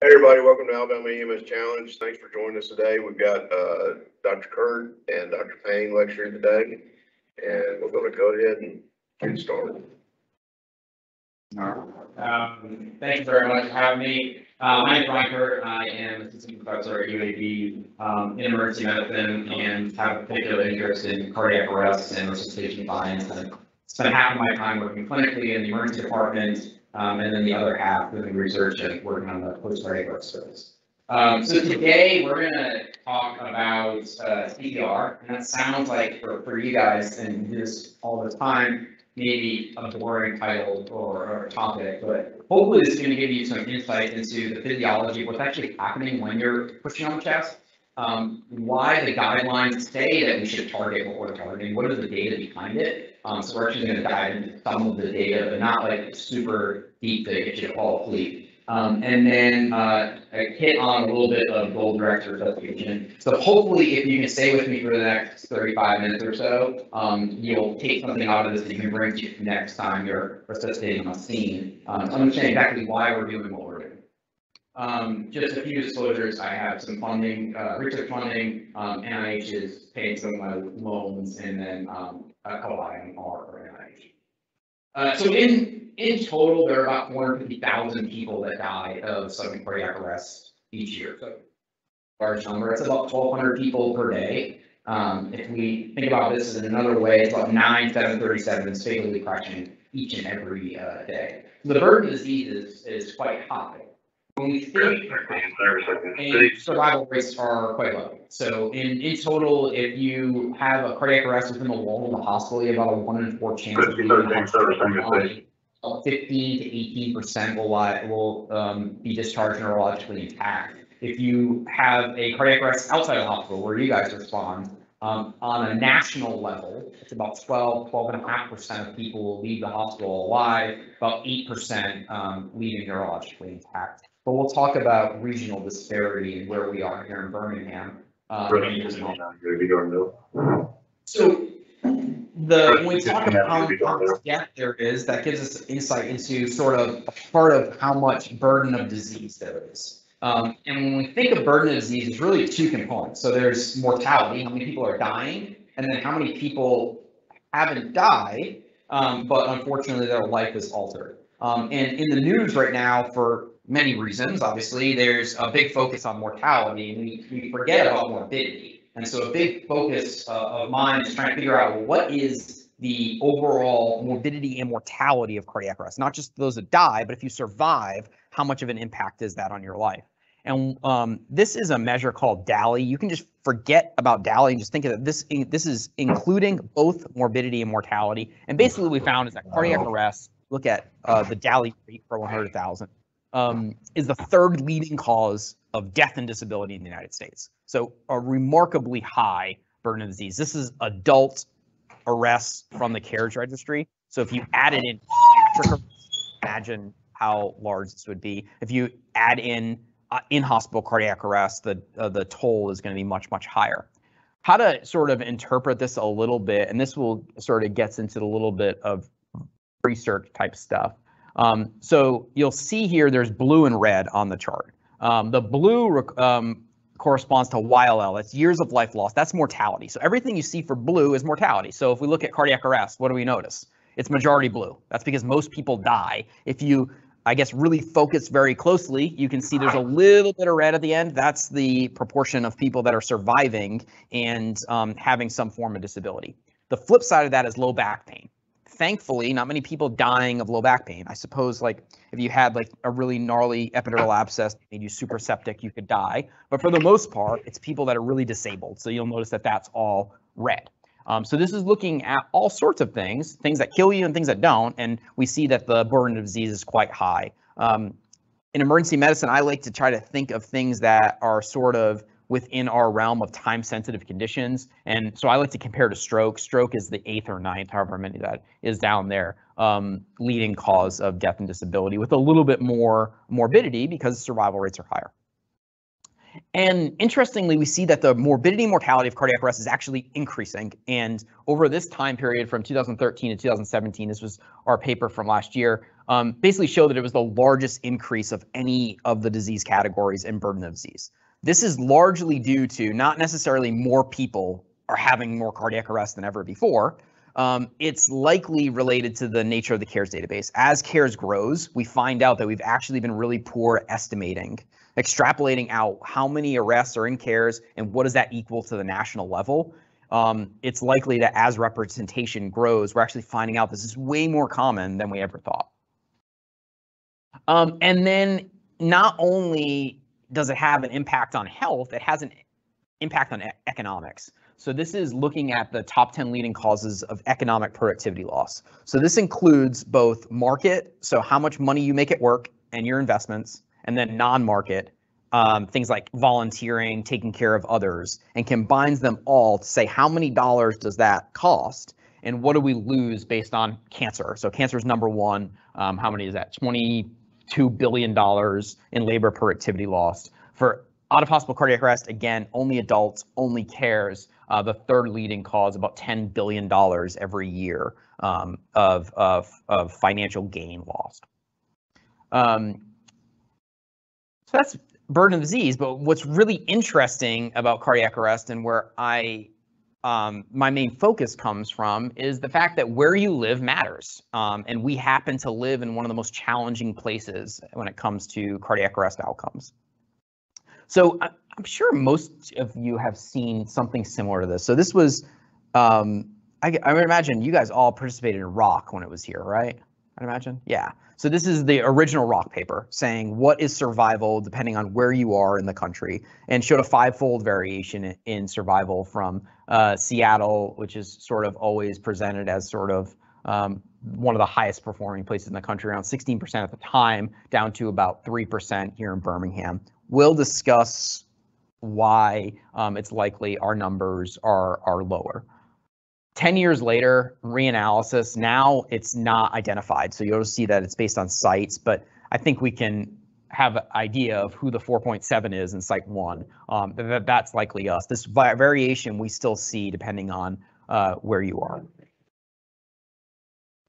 Hey everybody, welcome to Alabama EMS Challenge. Thanks for joining us today. We've got Dr. Coute and Dr. Payne lecturing today, and we're going to go ahead and get started. All right. Thank you very much for having me. My name is Brian Coute. I am assistant professor at UAB in emergency medicine and have a particular interest in cardiac arrest and resuscitation science. I spent half of my time working clinically in the emergency department, and then the other half doing research and working on the post-cardiac arrest service. So today we're going to talk about CPR, and that sounds like for you guys, and do this all the time, maybe a boring title or topic, but hopefully this is going to give you some insight into the physiology of what's actually happening when you're pushing on the chest, why the guidelines say that we should target what we're targeting, what is the data behind it. So we're actually going to dive into some of the data, but not like super deep to get you to fall asleep. And then hit on a little bit of goal director resuscitation. So hopefully, if you can stay with me for the next 35 minutes or so, you'll take something out of this that you can bring to you next time you're resuscitating on scene. Understand exactly why we're doing what we're doing. Just a few disclosures. I have some funding, research funding. NIH is paying some of my loans, and then co-buying for NIH. So in total, there are about 450,000 people that die of sudden cardiac arrest each year. So large number. It's about 1,200 people per day. If we think about this in another way, it's about 9 737s fatally crashing each and every day. So the burden of disease is quite high. When we think, and survival rates are quite low. So in total, if you have a cardiac arrest within the wall of the hospital, you have about a 1 in 4 chance of being 15 to 18% will be discharged neurologically intact. If you have a cardiac arrest outside of the hospital, where you guys respond, on a national level, it's about 12.5% of people will leave the hospital alive, about 8% leaving neurologically intact. But we'll talk about regional disparity and where we are here in Birmingham. So when we talk about how much death there is, that gives us insight into sort of a part of how much burden of disease there is. And when we think of burden of disease, it's really two components. So there's mortality, how many people are dying, and then how many people haven't died, but unfortunately their life is altered. And in the news right now, for many reasons, obviously, there's a big focus on mortality, and we forget about morbidity. And so a big focus of mine is trying to figure out what is the overall morbidity and mortality of cardiac arrest, not just those that die, but if you survive, how much of an impact is that on your life? And this is a measure called DALY. You can just forget about DALY and just think of this is including both morbidity and mortality. And basically what we found is that cardiac arrest, look at the DALY rate per 100,000, is the third leading cause of death and disability in the United States. So a remarkably high burden of disease. This is adult arrests from the carriage registry. So if you added in pediatric, imagine how large this would be. If you add in in-hospital cardiac arrest, the toll is going to be much, much higher. How to sort of interpret this a little bit, and this will sort of gets into a little bit of research type stuff. So you'll see here there's blue and red on the chart. The blue corresponds to YLL, that's years of life lost, that's mortality. So everything you see for blue is mortality. So if we look at cardiac arrest, what do we notice? It's majority blue. That's because most people die. If you, I guess, really focus very closely, you can see there's a little bit of red at the end. That's the proportion of people that are surviving and having some form of disability. The flip side of that is low back pain. Thankfully, not many people dying of low back pain. I suppose like if you had like a really gnarly epidural abscess, made you super septic, you could die. But for the most part, it's people that are really disabled. So you'll notice that that's all red. So this is looking at all sorts of things that kill you and things that don't. And we see that the burden of disease is quite high. In emergency medicine, I like to try to think of things that are sort of within our realm of time-sensitive conditions. And so I like to compare to stroke. Stroke is the 8th or 9th, however many that is down there, leading cause of death and disability with a little bit more morbidity because survival rates are higher. And interestingly, we see that the morbidity and mortality of cardiac arrest is actually increasing. And over this time period from 2013 to 2017, this was our paper from last year, basically showed that it was the largest increase of any of the disease categories in burden of disease. This is largely due to not necessarily more people are having more cardiac arrest than ever before. It's likely related to the nature of the CARES database. As CARES grows, we find out that we've actually been really poor at estimating, extrapolating out how many arrests are in CARES and what does that equal to the national level. It's likely that as representation grows, we're actually finding out this is way more common than we ever thought. And then not only does it have an impact on health, it has an impact on economics. So this is looking at the top 10 leading causes of economic productivity loss. So this includes both market, so how much money you make at work and your investments, and then non-market, things like volunteering, taking care of others, and combines them all to say how many dollars does that cost and what do we lose based on cancer. So cancer is number one. How many is that? $22 billion in labor productivity loss. For out-of-hospital cardiac arrest, again, only adults, only CARES, the third leading cause, about $10 billion every year of financial gain lost. So that's burden of disease, but what's really interesting about cardiac arrest and where my main focus comes from is the fact that where you live matters. And we happen to live in one of the most challenging places when it comes to cardiac arrest outcomes. So I'm sure most of you have seen something similar to this. So this was, I would imagine you guys all participated in ROC when it was here, right? I'd imagine, yeah. So this is the original ROC paper saying what is survival depending on where you are in the country, and showed a 5-fold variation in survival from Seattle, which is sort of always presented as sort of one of the highest performing places in the country, around 16% at the time, down to about 3% here in Birmingham. We'll discuss why it's likely our numbers are lower. 10 years later, reanalysis, now it's not identified. So you'll see that it's based on sites, but I think we can have an idea of who the 4.7 is in site 1. That's likely us. This variation we still see depending on where you are.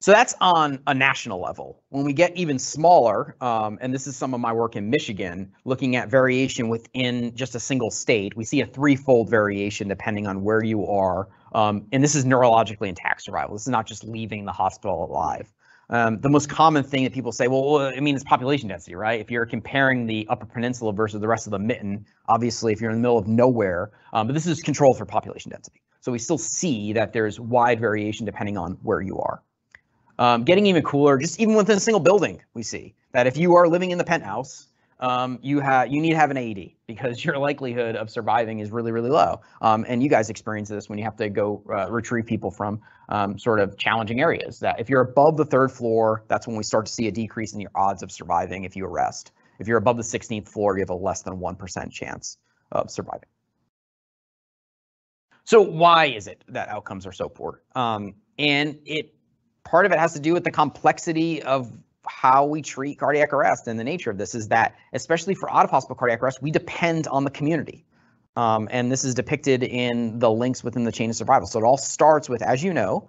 So that's on a national level. When we get even smaller, and this is some of my work in Michigan, looking at variation within just a single state, we see a 3-fold variation depending on where you are. And this is neurologically intact survival. This is not just leaving the hospital alive. The most common thing that people say, well, I mean, it's population density, right? If you're comparing the Upper Peninsula versus the rest of the mitten, obviously if you're in the middle of nowhere, but this is controlled for population density. So we still see that there's wide variation depending on where you are. Getting even cooler, just even within a single building, we see that if you are living in the penthouse, you need to have an AED because your likelihood of surviving is really, really low. And you guys experience this when you have to go retrieve people from sort of challenging areas. That if you're above the 3rd floor, that's when we start to see a decrease in your odds of surviving if you arrest. If you're above the 16th floor, you have a less than 1% chance of surviving. So why is it that outcomes are so poor? And part of it has to do with the complexity of how we treat cardiac arrest, and the nature of this is that, especially for out-of-hospital cardiac arrest, we depend on the community. And this is depicted in the links within the chain of survival. So it all starts with, as you know,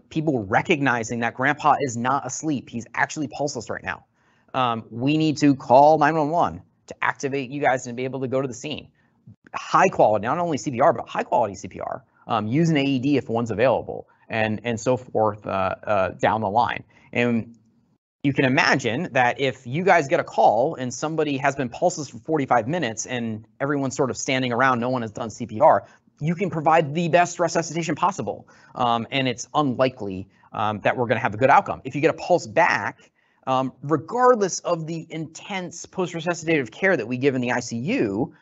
people recognizing that grandpa is not asleep. He's actually pulseless right now. We need to call 911 to activate you guys and be able to go to the scene. High quality, not only CPR, but high quality CPR. Use an AED if one's available, and so forth down the line. And you can imagine that if you guys get a call and somebody has been pulseless for 45 minutes and everyone's sort of standing around, no one has done CPR, you can provide the best resuscitation possible. And it's unlikely that we're going to have a good outcome. If you get a pulse back, regardless of the intense post-resuscitative care that we give in the ICU,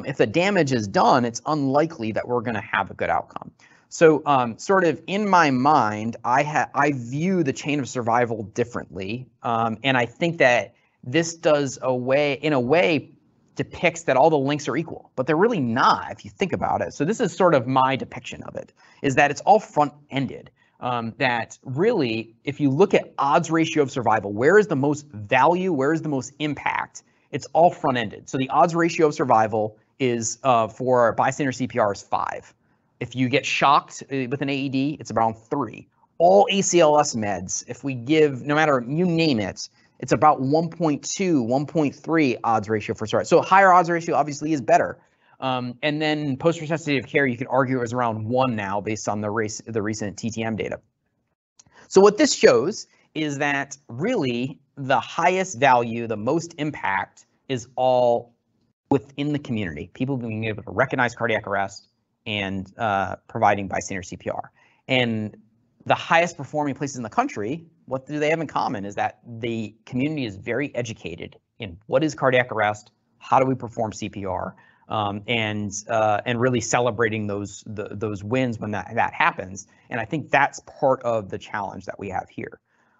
if the damage is done, it's unlikely that we're going to have a good outcome. So sort of in my mind, I view the chain of survival differently. And I think that this in a way depicts that all the links are equal, but they're really not if you think about it. So this is sort of my depiction of it, is that it's all front-ended. That really, if you look at odds ratio of survival, where is the most value, where is the most impact, it's all front-ended. So the odds ratio of survival is for bystander CPR is 5. If you get shocked with an AED, it's around 3. all ACLS meds, if we give, no matter, you name it, it's about 1.2, 1.3 odds ratio for survival. So a higher odds ratio obviously is better. And then post-resuscitative care, you could argue is around 1 now based on the recent TTM data. So what this shows is that really the highest value, the most impact is all within the community. People being able to recognize cardiac arrest and providing bystander CPR. And the highest performing places in the country, what do they have in common is that the community is very educated in what is cardiac arrest, how do we perform CPR, and really celebrating those wins when that happens. And I think that's part of the challenge that we have here.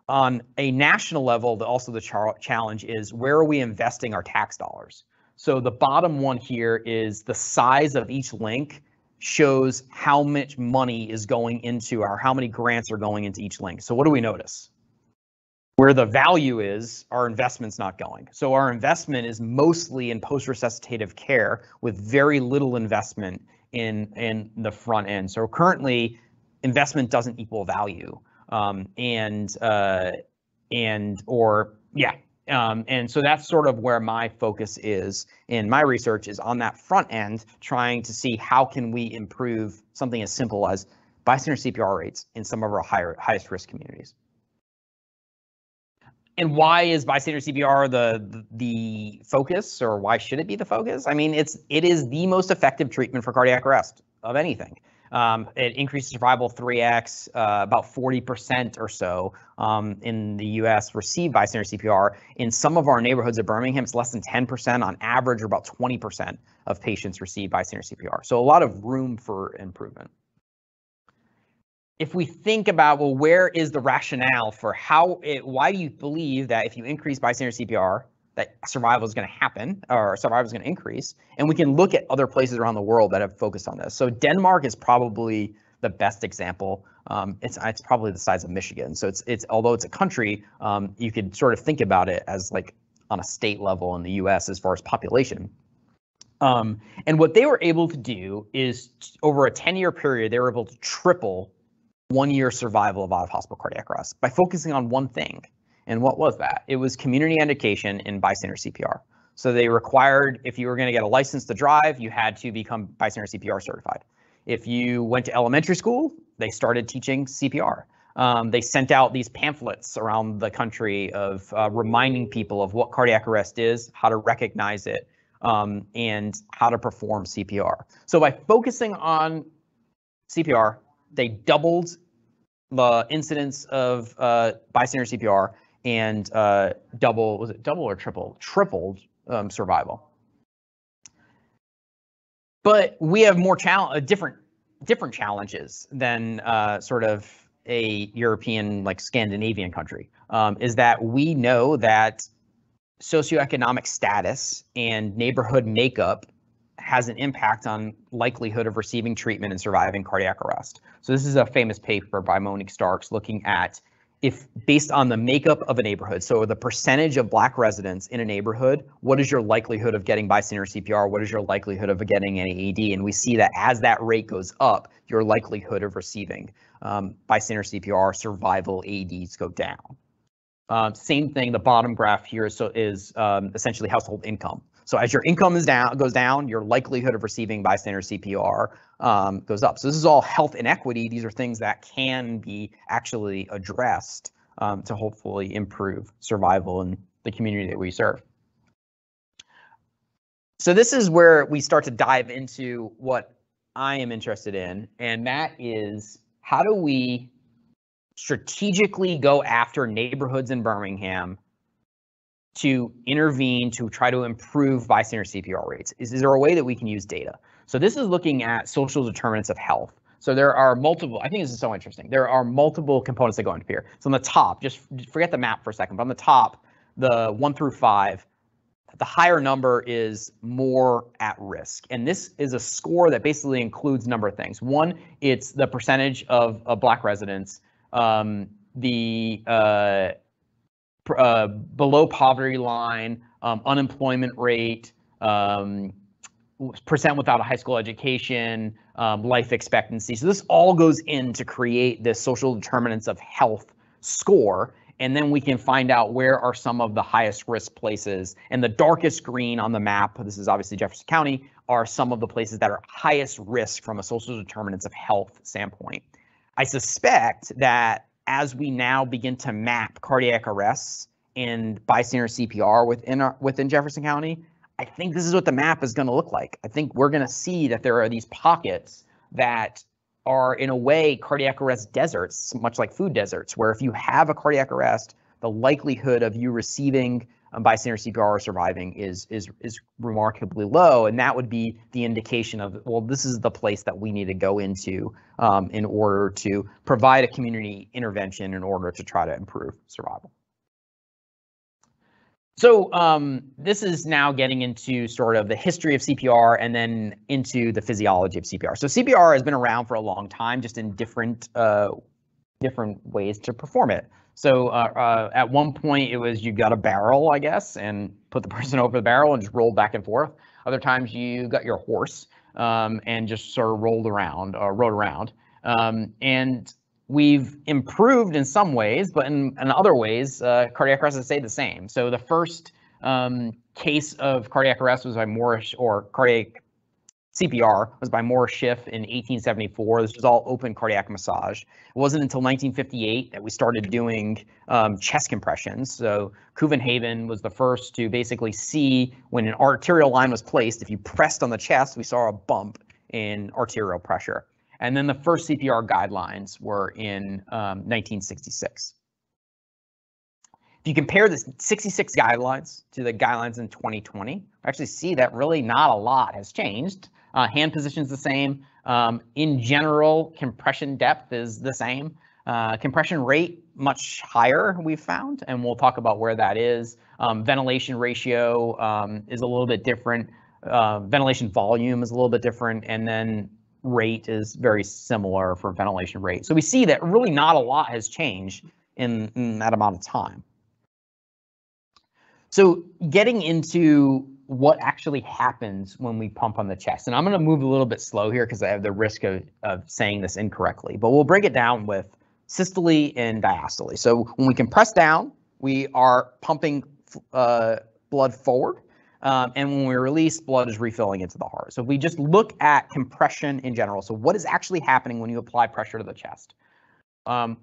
On a national level, also the challenge is where are we investing our tax dollars? So the bottom one here is the size of each link shows how much money is going into how many grants are going into each link. So what do we notice? Where the value is, our investment's not going. So our investment is mostly in post-resuscitative care with very little investment in the front end. So currently, investment doesn't equal value. And so that's sort of where my focus is in my research, is on that front end, trying to see how can we improve something as simple as bystander CPR rates in some of our highest risk communities. And why is bystander CPR the focus, or why should it be the focus? I mean, it is the most effective treatment for cardiac arrest of anything. It increases survival 3x, about 40% or so in the US receive bystander CPR. In some of our neighborhoods of Birmingham, it's less than 10%. On average, or about 20% of patients receive bystander CPR. So a lot of room for improvement. If we think about, well, where is the rationale for why do you believe that if you increase bystander CPR, that survival is going to happen, or survival is going to increase? And we can look at other places around the world that have focused on this. So Denmark is probably the best example. It's probably the size of Michigan. So it's although it's a country, you could sort of think about it as like on a state level in the US as far as population. And what they were able to do is over a 10-year period, they were able to triple 1-year survival of out-of-hospital cardiac arrest by focusing on one thing. And what was that? It was community education in bystander CPR. So they required, if you were going to get a license to drive, you had to become bystander CPR certified. If you went to elementary school, they started teaching CPR. They sent out these pamphlets around the country of reminding people of what cardiac arrest is, how to recognize it, and how to perform CPR. So by focusing on CPR, they doubled the incidence of bystander CPR and tripled survival. But we have more different challenges than sort of a European, like Scandinavian country, is that we know that socioeconomic status and neighborhood makeup has an impact on likelihood of receiving treatment and surviving cardiac arrest. So this is a famous paper by Monique Starks looking at if based on the makeup of a neighborhood, so the percentage of Black residents in a neighborhood, what is your likelihood of getting bystander CPR? What is your likelihood of getting an AED? And we see that as that rate goes up, your likelihood of receiving bystander CPR survival AEDs go down. Same thing, the bottom graph here is essentially household income. So as your income goes down, your likelihood of receiving bystander CPR goes up. So this is all health inequity. These are things that can be actually addressed to hopefully improve survival in the community that we serve. So this is where we start to dive into what I am interested in, and that is how do we strategically go after neighborhoods in Birmingham to intervene to try to improve bystander CPR rates? Is there a way that we can use data? So this is looking at social determinants of health. So there are multiple, I think this is so interesting. There are multiple components that go into here. So on the top, just forget the map for a second, but on the top, the 1 through 5, the higher number is more at risk. And this is a score that basically includes a number of things. One, it's the percentage of Black residents, below poverty line, unemployment rate, percent without a high school education, life expectancy. So this all goes in to create this social determinants of health score. And then we can find out where are some of the highest risk places. And the darkest green on the map, this is obviously Jefferson County, are some of the places that are highest risk from a social determinants of health standpoint. I suspect that as we now begin to map cardiac arrests and bystander CPR within Jefferson County, I think this is what the map is going to look like. I think we're going to see that there are these pockets that are in a way cardiac arrest deserts, much like food deserts, where if you have a cardiac arrest, the likelihood of you receiving bystander CPR or surviving is remarkably low, and that would be the indication of, well, this is the place that we need to go into in order to provide a community intervention in order to try to improve survival. So this is now getting into sort of the history of CPR and then into the physiology of CPR. So CPR has been around for a long time, just in different ways to perform it. So at one point it was you got a barrel, I guess, and put the person over the barrel and just rolled back and forth. Other times you got your horse and just sort of rode around. And we've improved in some ways, but in other ways, cardiac arrest has stayed the same. So the first case of cardiac arrest was by Morris, or cardiac CPR was by Morris Schiff in 1874. This was all open cardiac massage. It wasn't until 1958 that we started doing chest compressions. So Covenhagen was the first to basically see when an arterial line was placed, if you pressed on the chest, we saw a bump in arterial pressure. And then the first CPR guidelines were in 1966. If you compare the 66 guidelines to the guidelines in 2020, we actually see that really not a lot has changed. Hand position's the same. In general, compression depth is the same. Compression rate much higher, we've found, and we'll talk about where that is. Ventilation ratio is a little bit different. Ventilation volume is a little bit different, and then rate is very similar for ventilation rate. So we see that really not a lot has changed in that amount of time. So getting into what actually happens when we pump on the chest, and I'm going to move a little bit slow here because I have the risk of saying this incorrectly, but we'll break it down with systole and diastole. So when we compress down, we are pumping blood forward. And when we release, blood is refilling into the heart. So if we just look at compression in general, so what is actually happening when you apply pressure to the chest?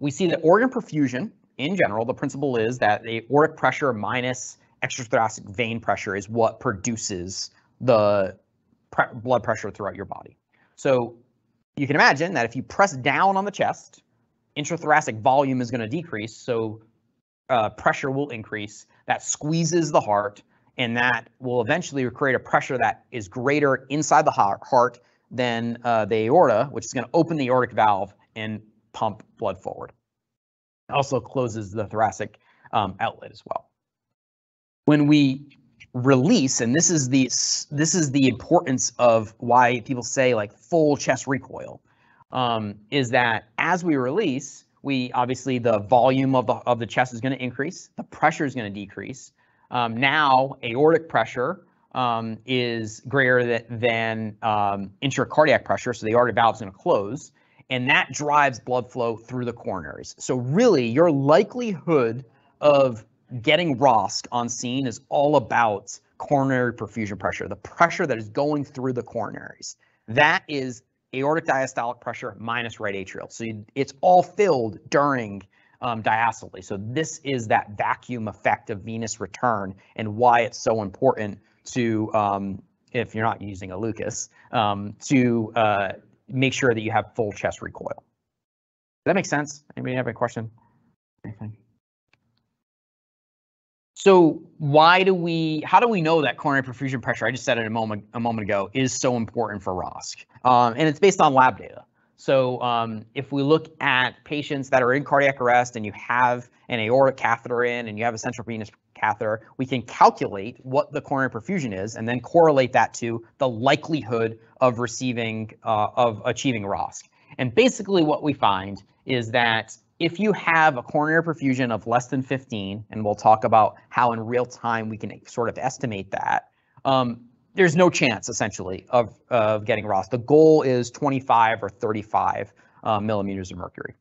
We see that organ perfusion in general, the principle is that the aortic pressure minus extrathoracic vein pressure is what produces the blood pressure throughout your body. So you can imagine that if you press down on the chest, intrathoracic volume is going to decrease, so pressure will increase. That squeezes the heart, and that will eventually create a pressure that is greater inside the heart than the aorta, which is going to open the aortic valve and pump blood forward. It also closes the thoracic outlet as well. When we release, and this is the importance of why people say like full chest recoil, is that as we release, we obviously the volume of the chest is going to increase, the pressure is going to decrease. Now aortic pressure is greater than intracardiac pressure, so the aortic valve is going to close, and that drives blood flow through the coronaries. So really, your likelihood of getting ROSC on scene is all about coronary perfusion pressure, the pressure that is going through the coronaries. That is aortic diastolic pressure minus right atrial. So it's all filled during diastole. So this is that vacuum effect of venous return and why it's so important to, if you're not using a Lucas, to make sure that you have full chest recoil. Does that make sense? Anybody have a question? Anything? So how do we know that coronary perfusion pressure, I just said it a moment ago, is so important for ROSC? And it's based on lab data. So if we look at patients that are in cardiac arrest and you have an aortic catheter in and you have a central venous catheter, we can calculate what the coronary perfusion is and then correlate that to the likelihood of achieving ROSC. And basically what we find is that if you have a coronary perfusion of less than 15, and we'll talk about how in real time we can sort of estimate that, there's no chance essentially of getting ROS. The goal is 25 or 35 millimeters of mercury.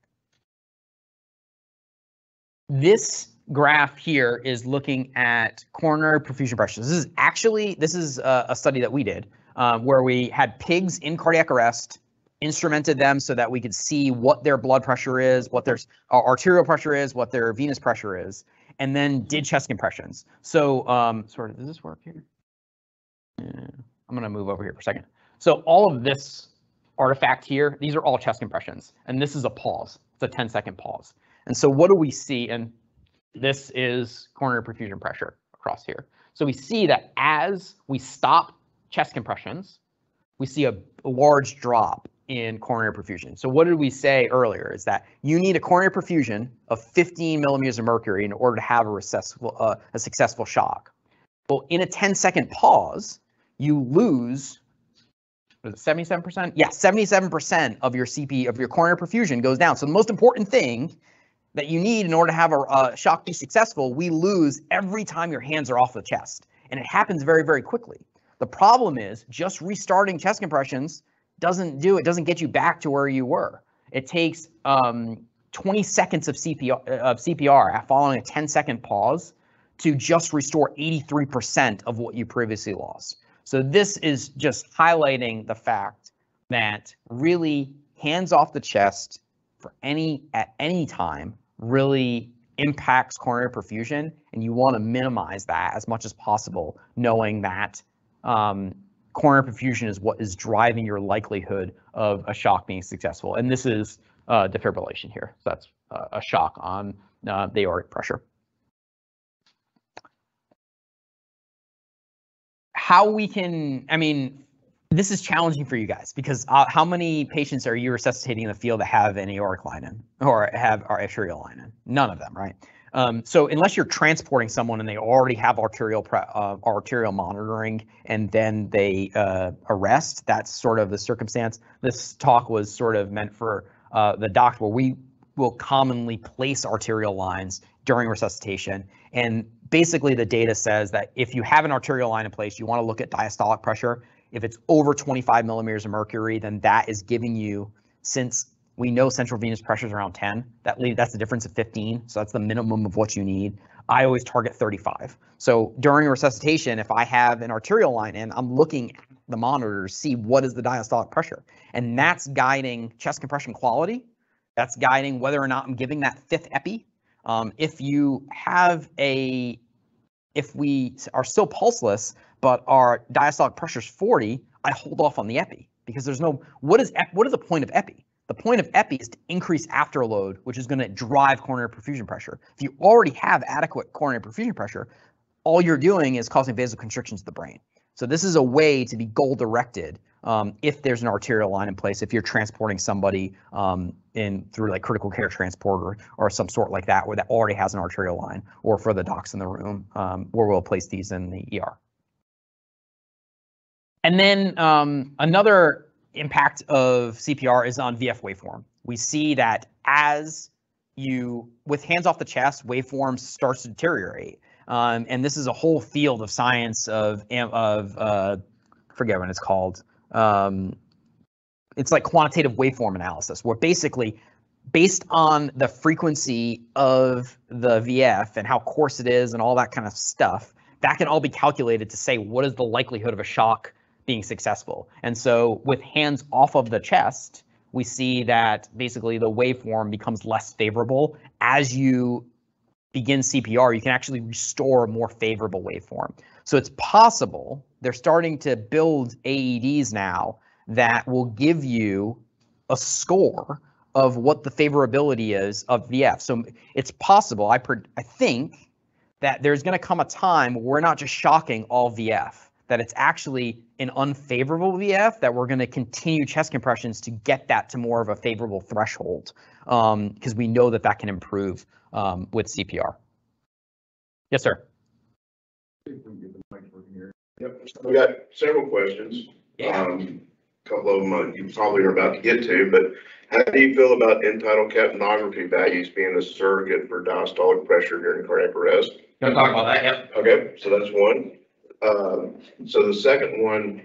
This graph here is looking at coronary perfusion pressure. This is a study that we did where we had pigs in cardiac arrest, instrumented them so that we could see what their blood pressure is, what their arterial pressure is, what their venous pressure is, and then did chest compressions. So does this work here? Yeah, I'm gonna move over here for a second. So all of this artifact here, these are all chest compressions, and this is a pause. It's a 10-second pause. And so what do we see? And this is coronary perfusion pressure across here. So we see that as we stop chest compressions, we see a large drop in coronary perfusion. So what did we say earlier is that you need a coronary perfusion of 15 millimeters of mercury in order to have a successful shock. Well, in a 10-second pause, you lose, was it 77%? Yeah, 77% of your coronary perfusion goes down. So the most important thing that you need in order to have a shock be successful, we lose every time your hands are off the chest. And it happens very, very quickly. The problem is just restarting chest compressions doesn't get you back to where you were. It takes 20 seconds of CPR following a 10-second pause to just restore 83% of what you previously lost. So this is just highlighting the fact that really hands off the chest at any time really impacts coronary perfusion, and you want to minimize that as much as possible, knowing that coronary perfusion is what is driving your likelihood of a shock being successful. And this is defibrillation here. So that's a shock on the aortic pressure. How we can, this is challenging for you guys because how many patients are you resuscitating in the field that have an aortic line in or have arterial line in? None of them, right? So unless you're transporting someone and they already have arterial monitoring and then they arrest, that's sort of the circumstance. This talk was sort of meant for the doctor where we will commonly place arterial lines during resuscitation. And basically the data says that if you have an arterial line in place, you want to look at diastolic pressure. If it's over 25 millimeters of mercury, then that is giving you, since we know central venous pressure is around 10, that's the difference of 15. So that's the minimum of what you need. I always target 35. So during resuscitation, if I have an arterial line in, I'm looking at the monitor to see what is the diastolic pressure. And that's guiding chest compression quality. That's guiding whether or not I'm giving that fifth epi. If we are still pulseless, but our diastolic pressure is 40, I hold off on the epi because there's no, what is the point of epi? The point of epi is to increase afterload, which is going to drive coronary perfusion pressure. If you already have adequate coronary perfusion pressure, all you're doing is causing vasoconstriction to the brain. So this is a way to be goal-directed if there's an arterial line in place, if you're transporting somebody through like critical care transport or some sort like that, where that already has an arterial line, or for the docs in the room, where we'll place these in the ER. And then another impact of CPR is on VF waveform. We see that as with hands off the chest, waveform starts to deteriorate. And this is a whole field of science of forget what it's called. It's like quantitative waveform analysis, where basically, based on the frequency of the VF and how coarse it is and all that kind of stuff, that can all be calculated to say what is the likelihood of a shock being successful. And so with hands off of the chest, we see that basically the waveform becomes less favorable. As you begin CPR, you can actually restore a more favorable waveform. So it's possible, they're starting to build AEDs now that will give you a score of what the favorability is of VF. So it's possible, I think, that there's going to come a time where we're not just shocking all VF, that it's actually an unfavorable VF, that we're going to continue chest compressions to get that to more of a favorable threshold, because we know that that can improve with CPR. Yes, sir. Yep, we got several questions. Yeah. A couple of them you probably are about to get to, but how do you feel about Untitled Capnography values being a surrogate for diastolic pressure during cardiac arrest? You want to talk about that? Yep. Okay, so that's one. So the second one,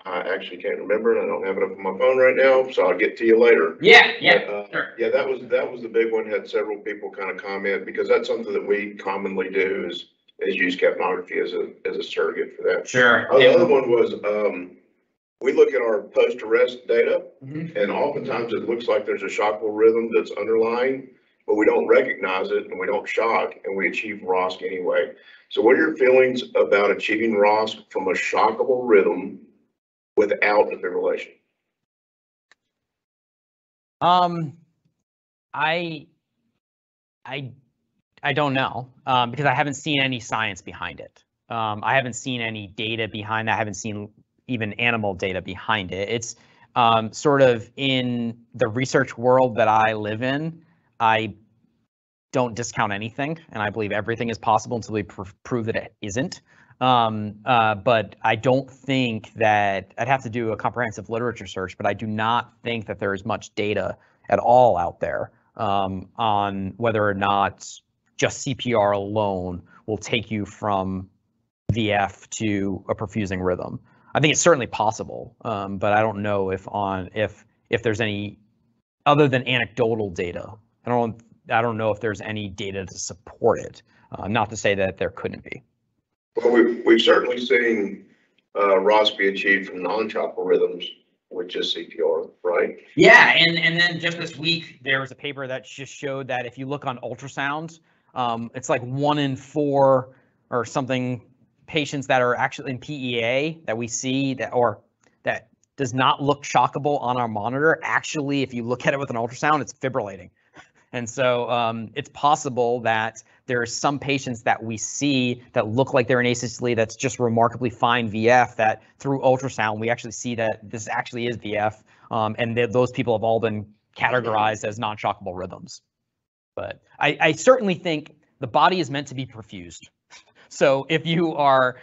I actually can't remember, and I don't have it up on my phone right now, so I'll get to you later. Yeah, But, yeah, that was the big one. Had several people kind of comment, because that's something that we commonly do is use capnography as a surrogate for that. Sure. The other one was, we look at our post-arrest data, Mhm. and oftentimes it looks like there's a shockable rhythm that's underlying, but we don't recognize it and we don't shock, and we achieve ROSC anyway. So what are your feelings about achieving ROSC from a shockable rhythm without defibrillation? I don't know, because I haven't seen any science behind it. I haven't seen any data behind that. I haven't seen even animal data behind it. It's sort of in the research world that I live in. I don't discount anything, and I believe everything is possible until we prove that it isn't. But I don't think that I'd have to do a comprehensive literature search, but I do not think that there is much data at all out there on whether or not just CPR alone will take you from VF to a perfusing rhythm. I think it's certainly possible, but I don't know if there's any other than anecdotal data. I don't know if there's any data to support it. Not to say that there couldn't be. Well, we've certainly seen ROSC be achieved from non-shockable rhythms with just CPR, right? Yeah, and then just this week there was a paper that just showed that if you look on ultrasounds, it's like 1 in 4 or something patients that are actually in PEA that we see that does not look shockable on our monitor. Actually, if you look at it with an ultrasound, it's fibrillating. And so it's possible that there are some patients that we see that look like they're in asystole that's just remarkably fine VF, that through ultrasound we actually see that this actually is VF, and those people have all been categorized as non-shockable rhythms. But I certainly think the body is meant to be perfused. So if you are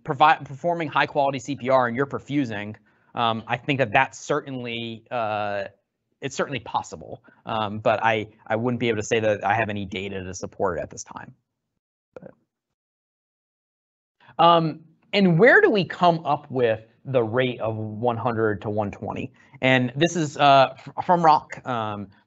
performing high quality CPR and you're perfusing, I think that's certainly it's certainly possible, but I wouldn't be able to say that I have any data to support it at this time. And where do we come up with the rate of 100 to 120? And this is from ROC.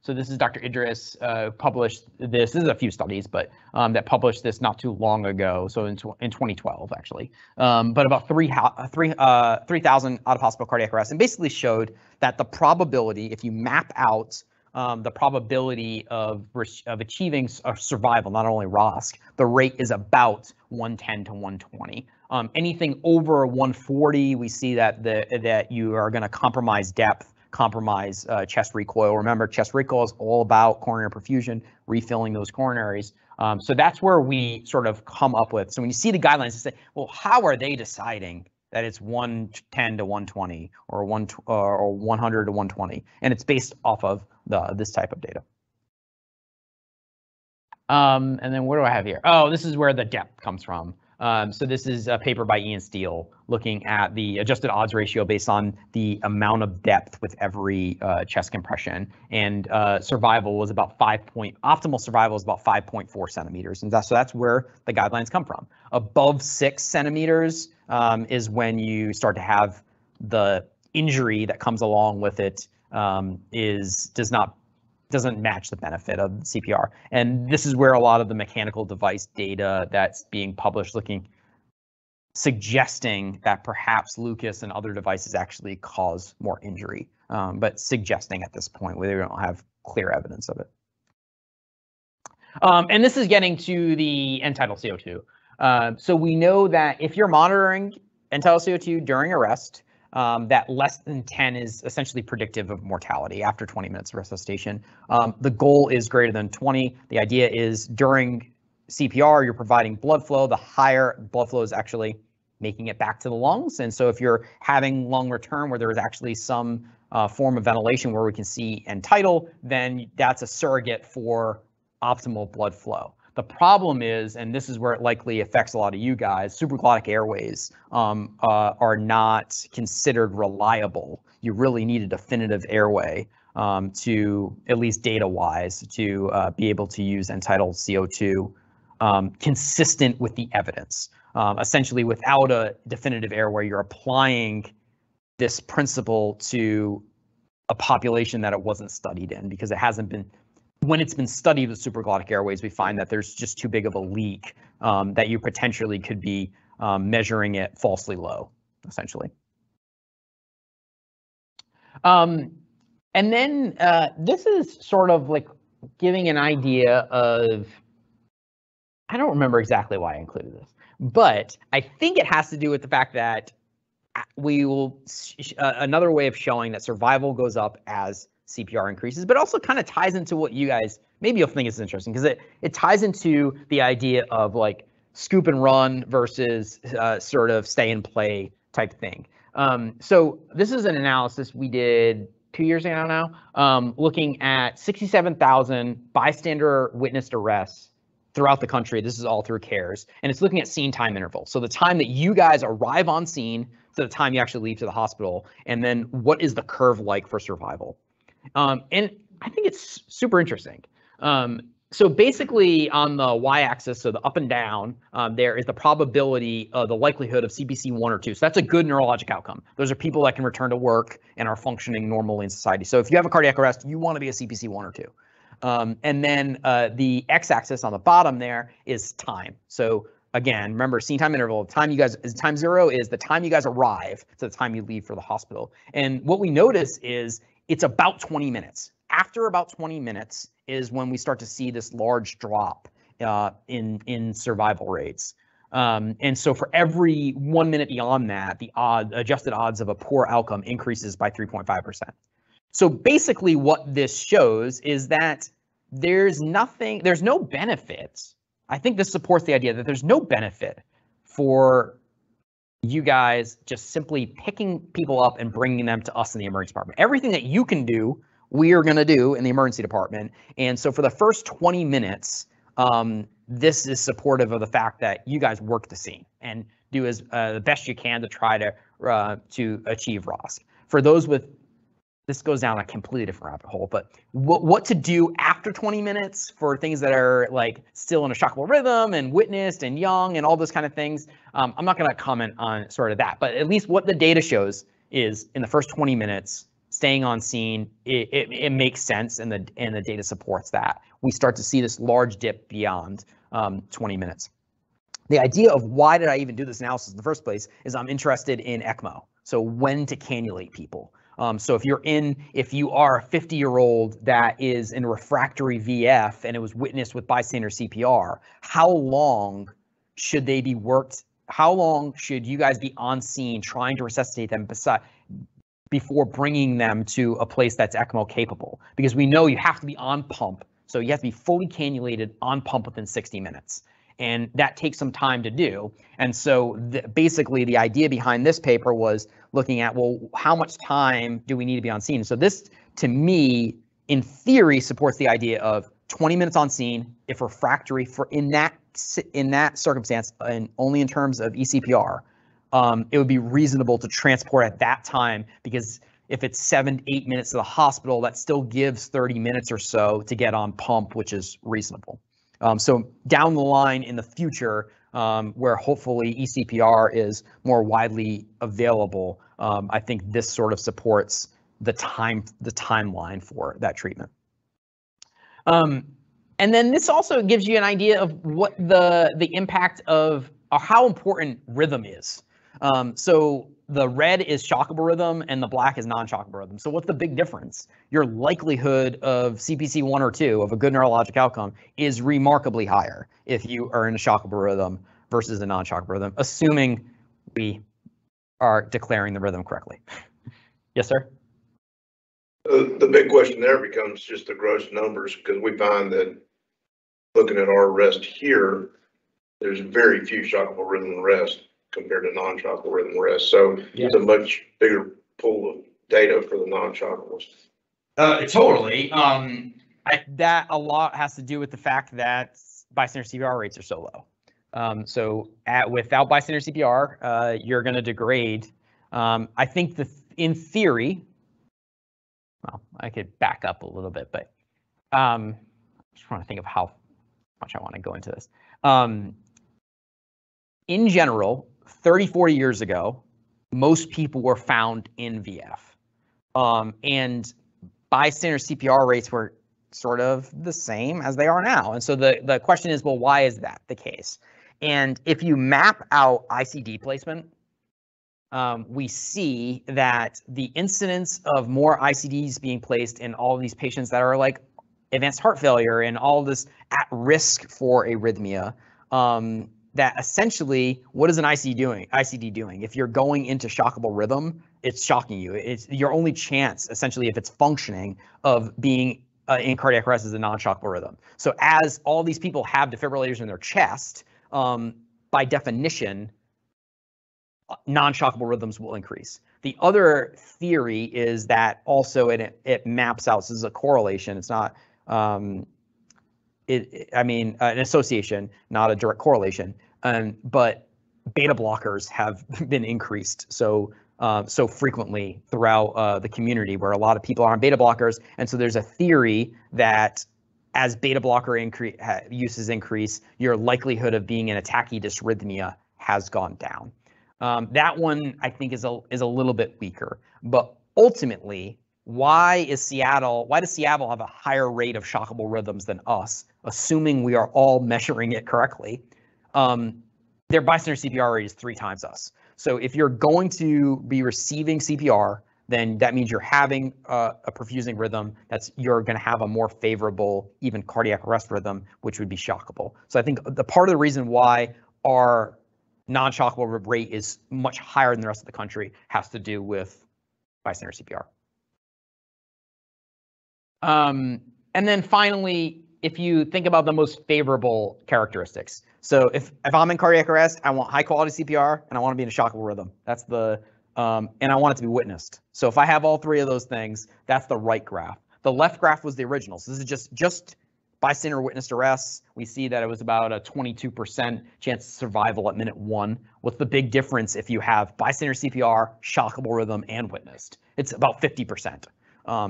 So this is Dr. Idris published this. This is a few studies, but that published this not too long ago. So in 2012, actually, but about 3,000 out-of-hospital cardiac arrests, and basically showed that the probability, if you map out the probability of achieving survival, not only ROSC, the rate is about 110 to 120. Anything over 140, we see that you are going to compromise depth, compromise chest recoil. Remember, chest recoil is all about coronary perfusion, refilling those coronaries. So that's where we sort of come up with. So when you see the guidelines, you say, well, how are they deciding that it's 110 to 120 or 100 to 120? And it's based off of this type of data. And then what do I have here? Oh, this is where the depth comes from. So this is a paper by Ian Steele looking at the adjusted odds ratio based on the amount of depth with every chest compression, and survival was about optimal survival is about 5.4 centimeters, and so that's where the guidelines come from. Above 6 centimeters is when you start to have the injury that comes along with it doesn't match the benefit of CPR. And this is where a lot of the mechanical device data that's being published suggesting that perhaps Lucas and other devices actually cause more injury, but suggesting at this point where they don't have clear evidence of it. And this is getting to the end-tidal CO2. So we know that if you're monitoring end-tidal CO2 during arrest, that less than 10 is essentially predictive of mortality after 20 minutes of resuscitation. The goal is greater than 20. The idea is during CPR, you're providing blood flow. The higher blood flow is actually making it back to the lungs. And so if you're having lung return where there is actually some form of ventilation where we can see end-tidal, then that's a surrogate for optimal blood flow. The problem is, and this is where it likely affects a lot of you guys, supraglottic airways are not considered reliable. You really need a definitive airway to, at least data-wise, to be able to use end-tidal CO2 consistent with the evidence. Essentially, without a definitive error where you're applying this principle to a population that it wasn't studied in, because it hasn't been, when it's been studied with supraglottic airways, we find that there's just too big of a leak that you potentially could be measuring it falsely low, essentially. And then this is sort of like giving an idea of, I don't remember exactly why I included this, but I think it has to do with the fact that we will, another way of showing that survival goes up as CPR increases, but also kind of ties into what you guys, maybe you'll think is interesting, because it ties into the idea of like scoop and run versus sort of stay and play type thing. So this is an analysis we did 2 years ago now, looking at 67,000 bystander witnessed arrests throughout the country. This is all through CARES, and it's looking at scene time interval. So the time that you guys arrive on scene to the time you actually leave to the hospital, and then what is the curve like for survival? And I think it's super interesting. So basically on the y-axis, so the up and down, there is the probability of the likelihood of CPC 1 or 2. So that's a good neurologic outcome. Those are people that can return to work and are functioning normally in society. So if you have a cardiac arrest, you want to be a CPC 1 or 2. And then the x-axis on the bottom there is time. So again, remember scene time interval, time 0 is the time you guys arrive to the time you leave for the hospital. And what we notice is it's about 20 minutes. After about 20 minutes is when we start to see this large drop in survival rates. And so for every 1 minute beyond that, the adjusted odds of a poor outcome increases by 3.5%. So basically what this shows is that there's no benefits. I think this supports the idea that there's no benefit for you guys just simply picking people up and bringing them to us in the emergency department. Everything that you can do, we are going to do in the emergency department. And so for the first 20 minutes, this is supportive of the fact that you guys work the scene and do as the best you can to try to achieve ROSC. For those with, this goes down a completely different rabbit hole, but what to do after 20 minutes for things that are like still in a shockable rhythm and witnessed and young and all those kind of things. I'm not going to comment on sort of that, but at least what the data shows is in the first 20 minutes, staying on scene, it makes sense, and the data supports that. We start to see this large dip beyond 20 minutes. The idea of why did I even do this analysis in the first place is I'm interested in ECMO, so when to cannulate people. So if you are a 50-year-old that is in refractory VF and it was witnessed with bystander CPR, how long should they be worked? How long should you guys be on scene trying to resuscitate them before bringing them to a place that's ECMO capable? Because we know you have to be on pump, so you have to be fully cannulated on pump within 60 minutes. And that takes some time to do. And so basically the idea behind this paper was looking at, well, how much time do we need to be on scene? So this, to me, in theory, supports the idea of 20 minutes on scene if refractory for in that circumstance, and only in terms of eCPR, it would be reasonable to transport at that time, because if it's 7 to 8 minutes to the hospital, that still gives 30 minutes or so to get on pump, which is reasonable. So down the line in the future, where hopefully eCPR is more widely available, I think this sort of supports the timeline for that treatment. And then this also gives you an idea of what the impact of how important rhythm is. So the red is shockable rhythm and the black is non-shockable rhythm. So what's the big difference? Your likelihood of CPC 1 or 2 of a good neurologic outcome is remarkably higher if you are in a shockable rhythm versus a non-shockable rhythm, assuming we are declaring the rhythm correctly. Yes, sir? The big question there becomes just the gross numbers, because we find that looking at our arrest here, there's very few shockable rhythm arrests compared to non-shockable rhythm arrests. So yeah, it's a much bigger pool of data for the non-shockables. Totally. That a lot has to do with the fact that bystander CPR rates are so low. So without bystander CPR, you're going to degrade. I think in theory, well, I could back up a little bit, but I'm just trying to think of how much I want to go into this. In general, 30, 40 years ago, most people were found in VF. And bystander CPR rates were sort of the same as they are now. And so the question is, well, why is that the case? And if you map out ICD placement, we see that the incidence of more ICDs being placed in all of these patients that are like advanced heart failure and all of this at risk for arrhythmia, that essentially, what is an ICD doing? If you're going into shockable rhythm, it's shocking you. It's your only chance, essentially, if it's functioning, of being in cardiac arrest is a non-shockable rhythm. So as all these people have defibrillators in their chest, by definition, non-shockable rhythms will increase. The other theory is that also it maps out, so this is a correlation, it's not, an association, not a direct correlation, but beta blockers have been increased so frequently throughout the community, where a lot of people are on beta blockers, and so there's a theory that as beta blocker uses increase, your likelihood of being in a tachydysrhythmia has gone down. That one I think is a little bit weaker, but ultimately, why does Seattle have a higher rate of shockable rhythms than us, assuming we are all measuring it correctly? Their bystander CPR rate is 3 times us. So if you're going to be receiving CPR, then that means you're having a perfusing rhythm. You're going to have a more favorable, even cardiac arrest rhythm, which would be shockable. So I think the part of the reason why our non-shockable rate is much higher than the rest of the country has to do with bystander CPR. And then finally, if you think about the most favorable characteristics. So if I'm in cardiac arrest, I want high quality CPR and I want to be in a shockable rhythm. That's the, and I want it to be witnessed. So if I have all 3 of those things, that's the right graph. The left graph was the original. So this is just bystander witnessed arrests. We see that it was about a 22% chance of survival at minute 1. What's the big difference if you have bystander CPR, shockable rhythm, and witnessed? It's about 50%.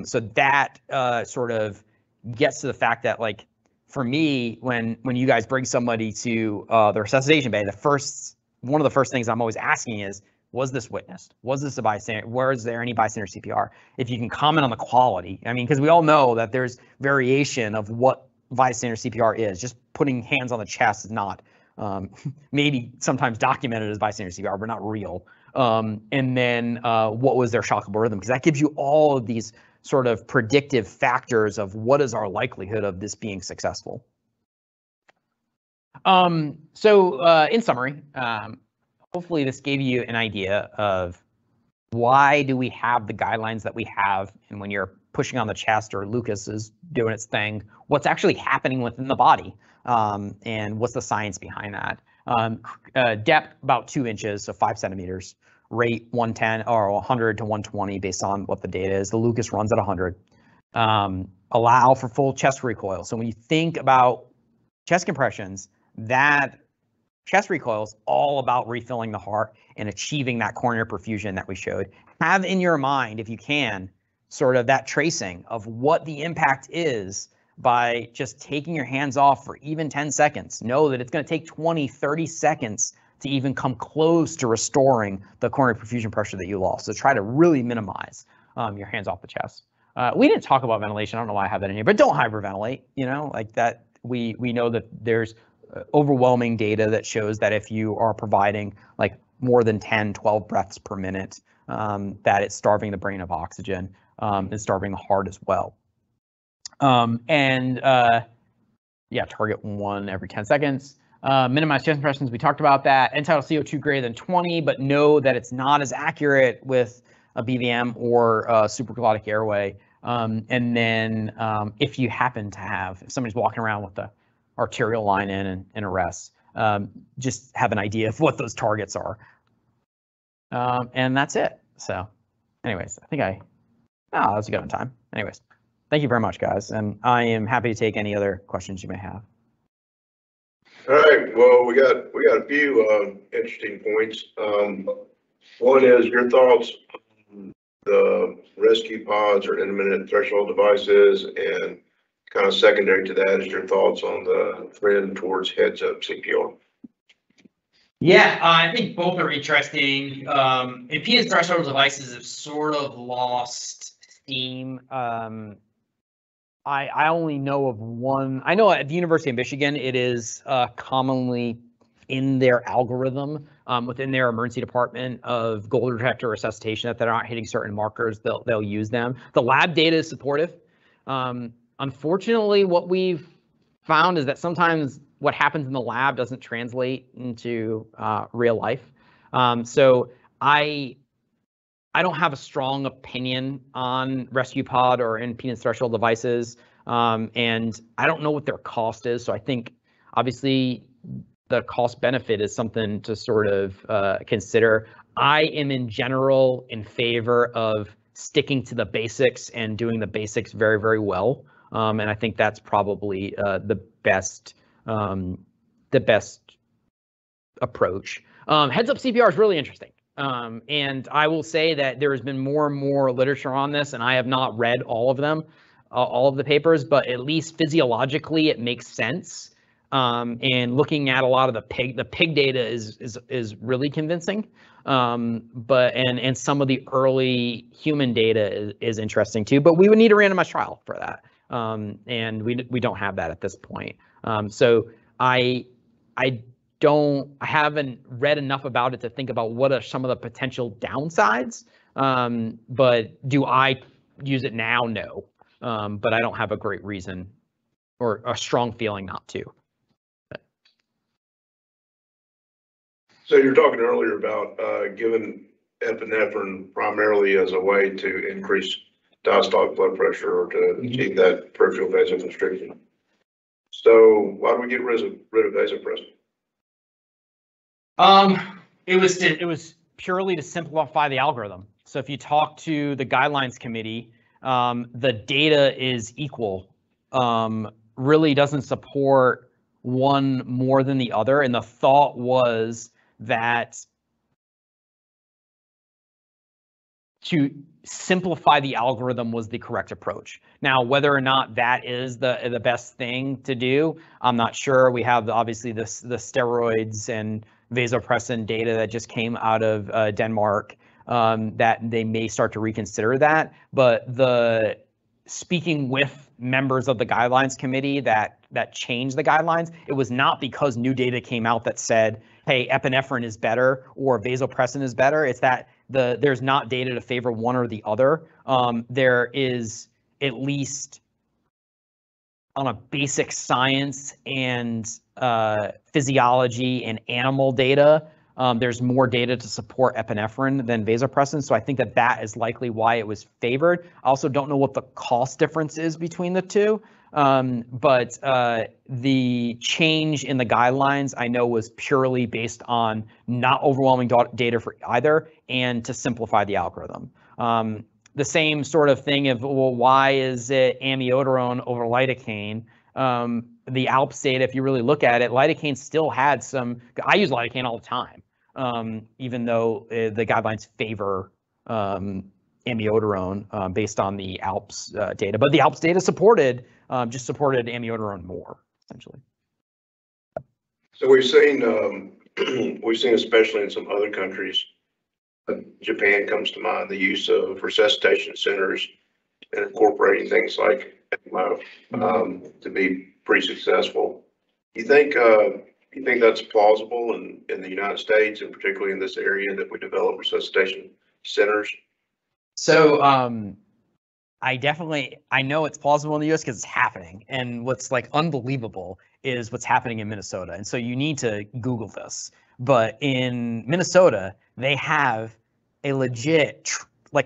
So that sort of gets to the fact that, like, for me, when you guys bring somebody to the resuscitation bay, one of the first things I'm always asking is, was this witnessed? Was this a bystander? Was there any bystander CPR? If you can comment on the quality, I mean, because we all know that there's variation of what bystander CPR is. Just putting hands on the chest is not, maybe sometimes documented as bystander CPR, but not real. And then what was their shockable rhythm? Because that gives you all of these sort of predictive factors of what is our likelihood of this being successful. So in summary, hopefully this gave you an idea of why do we have the guidelines that we have, and when you're pushing on the chest or Lucas is doing its thing, what's actually happening within the body, and what's the science behind that. Depth about 2 inches, so 5 centimeters. Rate 110 or 100 to 120 based on what the data is. The Lucas runs at 100. Allow for full chest recoil. So when you think about chest compressions, that chest recoil is all about refilling the heart and achieving that coronary perfusion that we showed. Have in your mind, if you can, sort of that tracing of what the impact is by just taking your hands off for even 10 seconds. Know that it's going to take 20, 30 seconds to even come close to restoring the coronary perfusion pressure that you lost. So try to really minimize your hands off the chest. We didn't talk about ventilation. I don't know why I have that in here, but don't hyperventilate, like that. We know that there's overwhelming data that shows that if you are providing like more than 10, 12 breaths per minute, that it's starving the brain of oxygen, and starving the heart as well. Target 1 every 10 seconds. Minimize chest compressions, we talked about that. End-tidal CO2 greater than 20, but know that it's not as accurate with a BVM or a supraclonic airway. And then if you happen to have, if somebody's walking around with the arterial line in arrest, just have an idea of what those targets are. And that's it. So anyways, I think that was a good on time. Anyways, thank you very much, guys. And I am happy to take any other questions you may have. All right, well, we got a few interesting points. One is your thoughts on the rescue pods or intermittent threshold devices and kind of secondary to that is your thoughts on the trend towards heads-up CPR. Yeah, I think both are interesting. Impedance threshold devices have sort of lost steam. I only know of one. I know at the University of Michigan, it is commonly in their algorithm within their emergency department of gold detector resuscitation that they're not hitting certain markers, they'll use them. The lab data is supportive. Unfortunately, what we've found is that sometimes what happens in the lab doesn't translate into real life. So I don't have a strong opinion on rescue pod or impedance threshold devices, and I don't know what their cost is. So I think obviously the cost benefit is something to sort of consider. I am in general in favor of sticking to the basics and doing the basics very, very well. And I think that's probably the best approach. Heads up CPR is really interesting. And I will say that there has been more and more literature on this, and I have not read all of them, all of the papers, but at least physiologically it makes sense. And looking at a lot of the pig data is really convincing. But some of the early human data is interesting too. But we would need a randomized trial for that, and we don't have that at this point. So I haven't read enough about it to think about what are some of the potential downsides. But do I use it now? No. But I don't have a great reason or a strong feeling not to. So you're talking earlier about giving epinephrine primarily as a way to increase diastolic blood pressure or to achieve that peripheral vasoconstriction. So why do we get rid of vasopressin? It was purely to simplify the algorithm. So if you talk to the guidelines committee, the data is equal. Really doesn't support one more than the other, and the thought was that to simplify the algorithm was the correct approach. Now, whether or not that is the best thing to do, I'm not sure. We have obviously the steroids and vasopressin data that just came out of Denmark, that they may start to reconsider that. But speaking with members of the guidelines committee that changed the guidelines, it was not because new data came out that said, hey, epinephrine is better or vasopressin is better. It's that there's not data to favor one or the other. There is, at least on a basic science and physiology and animal data, there's more data to support epinephrine than vasopressin. So I think that is likely why it was favored. I also don't know what the cost difference is between the two. But the change in the guidelines I know was purely based on not overwhelming data for either and to simplify the algorithm. The same sort of thing of, well, why is it amiodarone over lidocaine? The ALPS data, if you really look at it, lidocaine still had some, I use lidocaine all the time, even though the guidelines favor amiodarone based on the ALPS data. But the ALPS data supported amiodarone more, essentially. So we've seen especially in some other countries, Japan comes to mind, the use of resuscitation centers and incorporating things like ECMO to be pretty successful. You think that's plausible in the United States, and particularly in this area that we develop resuscitation centers? So I know it's plausible in the US because it's happening. And what's like unbelievable is what's happening in Minnesota. And so you need to Google this. But in Minnesota, they have a legit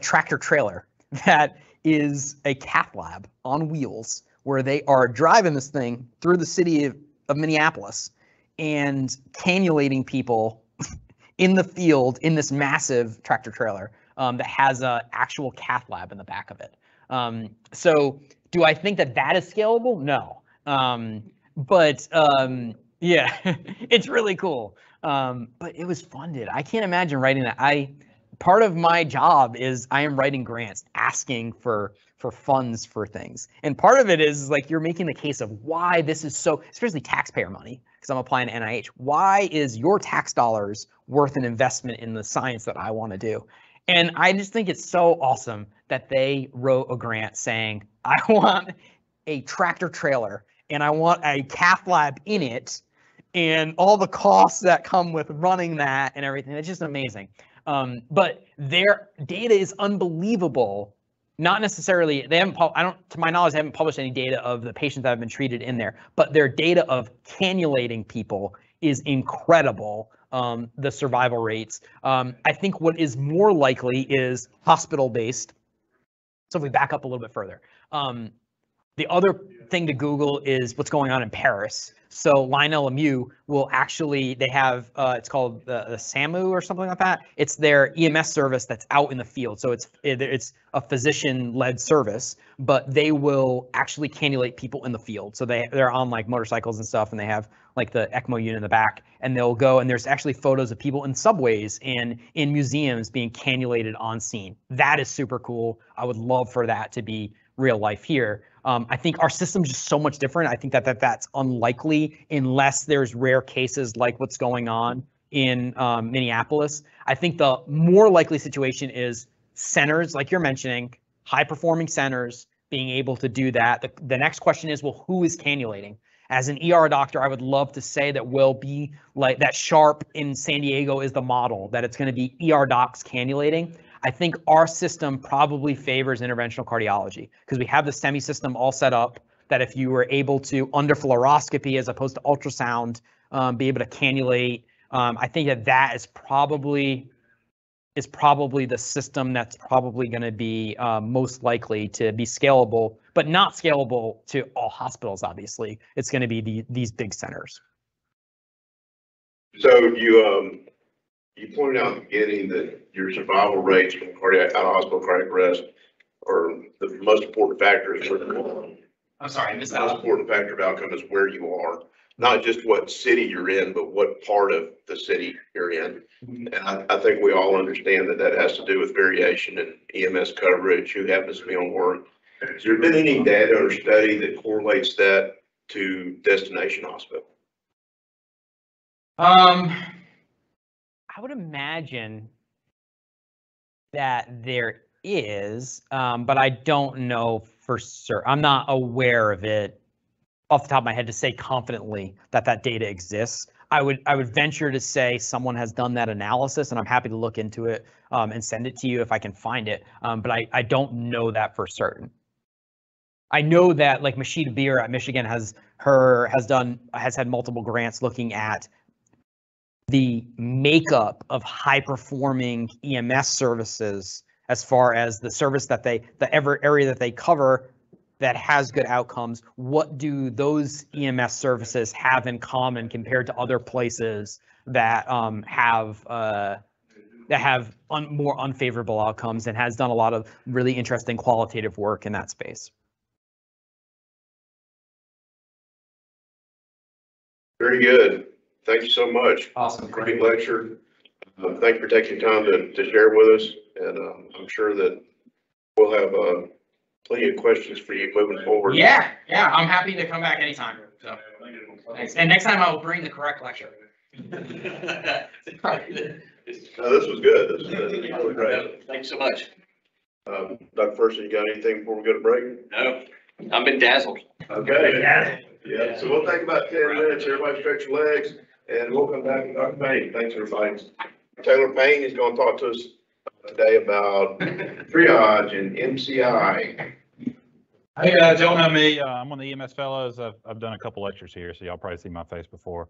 tractor trailer that is a cath lab on wheels where they are driving this thing through the city of Minneapolis and cannulating people in the field in this massive tractor trailer that has an actual cath lab in the back of it. So do I think that is scalable? No. But yeah, it's really cool. But it was funded. I can't imagine writing that. part of my job is I am writing grants, asking for funds for things. And part of it is like you're making the case of why this is so, especially taxpayer money, because I'm applying to NIH. Why is your tax dollars worth an investment in the science that I want to do? And I just think it's so awesome that they wrote a grant saying, I want a tractor trailer and I want a cath lab in it and all the costs that come with running that and everything. It's just amazing. But their data is unbelievable. Not necessarily, they haven't, to my knowledge, they haven't published any data of the patients that have been treated in there, but their data of cannulating people is incredible, the survival rates. I think what is more likely is hospital-based. So if we back up a little bit further, the other thing to Google is what's going on in Paris. So Lionel Lemieux will actually, they have, it's called the SAMU or something like that. It's their EMS service that's out in the field. So it's a physician-led service, but they will actually cannulate people in the field. So they're on like motorcycles and stuff, and they have like the ECMO unit in the back, and they'll go, and there's actually photos of people in subways and in museums being cannulated on scene. That is super cool. I would love for that to be real life here. I think our system's just so much different. I think that's unlikely unless there's rare cases like what's going on in Minneapolis. I think the more likely situation is centers, like you're mentioning, high-performing centers being able to do that. The next question is, well, who is cannulating? As an ER doctor, I would love to say that we'll be like that. Sharp in San Diego is the model, that it's going to be ER docs cannulating. I think our system probably favors interventional cardiology because we have the STEMI system all set up that if you were able to, under fluoroscopy as opposed to ultrasound, be able to cannulate. I think that is probably the system that's probably going to be most likely to be scalable, but not scalable to all hospitals, obviously. It's going to be these big centers. So you pointed out at the beginning that your survival rates from out of hospital cardiac arrest are the most important factors. I'm sorry, I missed The that. most important factor of outcome is where you are, not just what city you're in, but what part of the city you're in. And I think we all understand that has to do with variation in EMS coverage, who happens to be on work. Has there been any data or study that correlates that to destination hospital? I would imagine that there is, but I don't know for sure. I'm not aware of it off the top of my head to say confidently that data exists. I would venture to say someone has done that analysis, and I'm happy to look into it and send it to you if I can find it. But I don't know that for certain. I know that like Mashida Beer at Michigan has had multiple grants looking at the makeup of high performing EMS services as far as the service that the area that they cover that has good outcomes. What do those EMS services have in common compared to other places that have more unfavorable outcomes, and has done a lot of really interesting qualitative work in that space. Very good. Thank you so much. Awesome. Great lecture. Thank you for taking time to share with us. And I'm sure that we'll have plenty of questions for you moving forward. Yeah, I'm happy to come back anytime. So, thanks. And next time I will bring the correct lecture. No, this was good. This was really great. Thanks so much. Dr. Ferguson, you got anything before we go to break? No, I've been dazzled. Okay. Yeah. So we'll take about 10 minutes. Everybody stretch your legs, and we'll come back to Dr. Payne. Thanks, everybody. Taylor Payne is going to talk to us today about triage and MCI. Hey, y'all know me. I'm one of the EMS fellows. I've done a couple lectures here, so y'all probably seen my face before.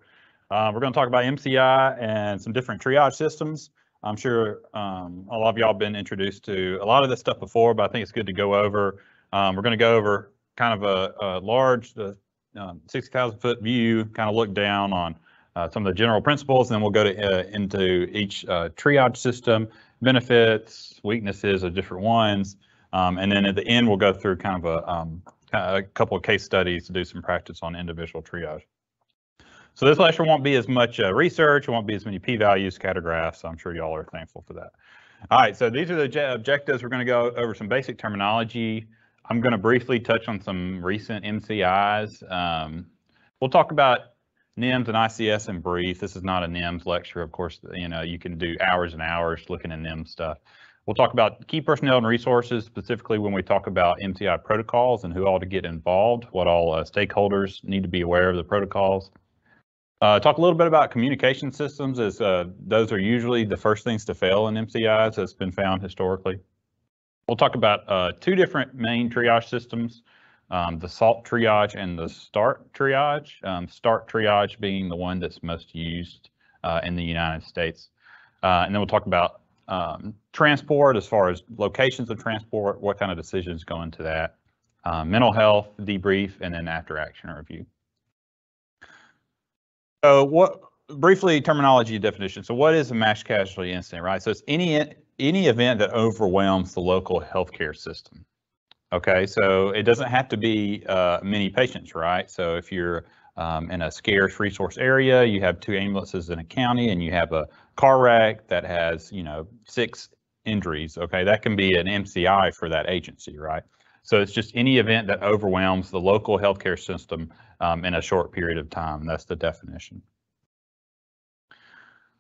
We're going to talk about MCI and some different triage systems. I'm sure a lot of y'all have been introduced to a lot of this stuff before, but I think it's good to go over. We're going to go over kind of a large 60,000 foot view, kind of look down on some of the general principles, and then we'll go into each triage system, benefits, weaknesses of different ones. And then at the end, we'll go through kind of a couple of case studies to do some practice on individual triage. So this lecture won't be as much research, it won't be as many p-values, scatter graphs, so I'm sure y'all are thankful for that. All right, so these are the objectives. We're going to go over some basic terminology. I'm going to briefly touch on some recent MCIs. We'll talk about NIMS and ICS in brief. This is not a NIMS lecture, of course. You know, you can do hours and hours looking at NIMS stuff. We'll talk about key personnel and resources, specifically when we talk about MCI protocols and who all to get involved, what all stakeholders need to be aware of the protocols. Talk a little bit about communication systems, as those are usually the first things to fail in MCIs, that's been found historically. We'll talk about two different main triage systems, the SALT triage and the START triage. START triage being the one that's most used in the United States. And then we'll talk about transport, as far as locations of transport, what kind of decisions go into that, mental health, debrief, and then after action review. So briefly, terminology definition. So what is a mass casualty incident, right? So it's any event that overwhelms the local healthcare system. Okay, so it doesn't have to be many patients, right? So if you're in a scarce resource area, you have 2 ambulances in a county and you have a car wreck that has, 6 injuries, okay, that can be an MCI for that agency, right? So it's just any event that overwhelms the local healthcare system in a short period of time. That's the definition.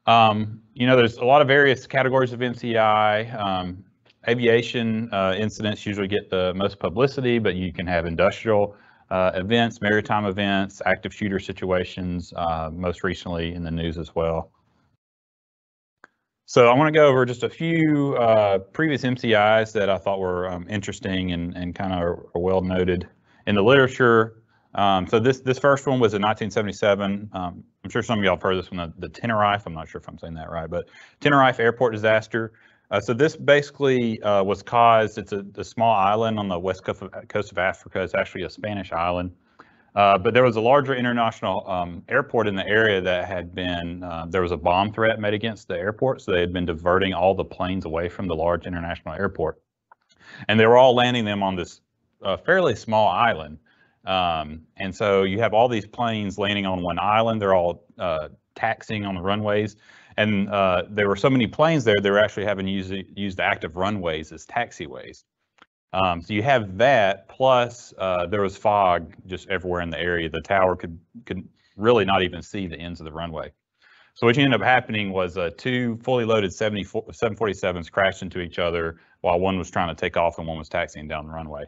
There's a lot of various categories of MCI. Aviation incidents usually get the most publicity, but you can have industrial events, maritime events, active shooter situations, most recently in the news as well. So I want to go over just a few previous MCIs that I thought were interesting and kind of are well noted in the literature. So this first one was in 1977. I'm sure some of y'all have heard this one, the Tenerife. I'm not sure if I'm saying that right, but Tenerife airport disaster. So this basically was caused, it's a small island on the west coast of Africa. It's actually a Spanish island. But there was a larger international airport in the area that had been, there was a bomb threat made against the airport. So they had been diverting all the planes away from the large international airport. And they were all landing them on this fairly small island. And so you have all these planes landing on one island. They're all taxiing on the runways. And there were so many planes there, they were actually having to use the active runways as taxiways. So you have that, plus there was fog just everywhere in the area. The tower could really not even see the ends of the runway. So what ended up happening was 2 fully loaded 747s crashed into each other while one was trying to take off and one was taxiing down the runway.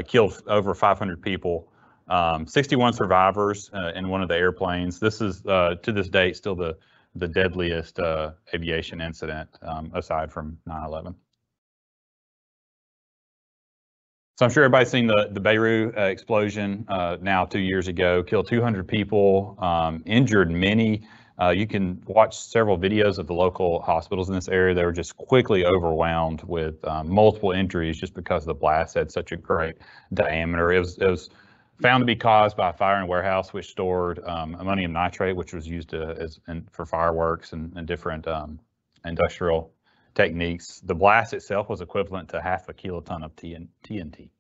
Killed over 500 people, 61 survivors in one of the airplanes. This is, to this date, still the deadliest aviation incident aside from 9/11. So I'm sure everybody's seen the Beirut explosion now 2 years ago, killed 200 people, injured many. You can watch several videos of the local hospitals in this area. They were just quickly overwhelmed with multiple injuries just because the blast had such a great diameter. It was found to be caused by a fire in a warehouse which stored ammonium nitrate, which was used for fireworks and different industrial techniques. The blast itself was equivalent to half a kiloton of TNT.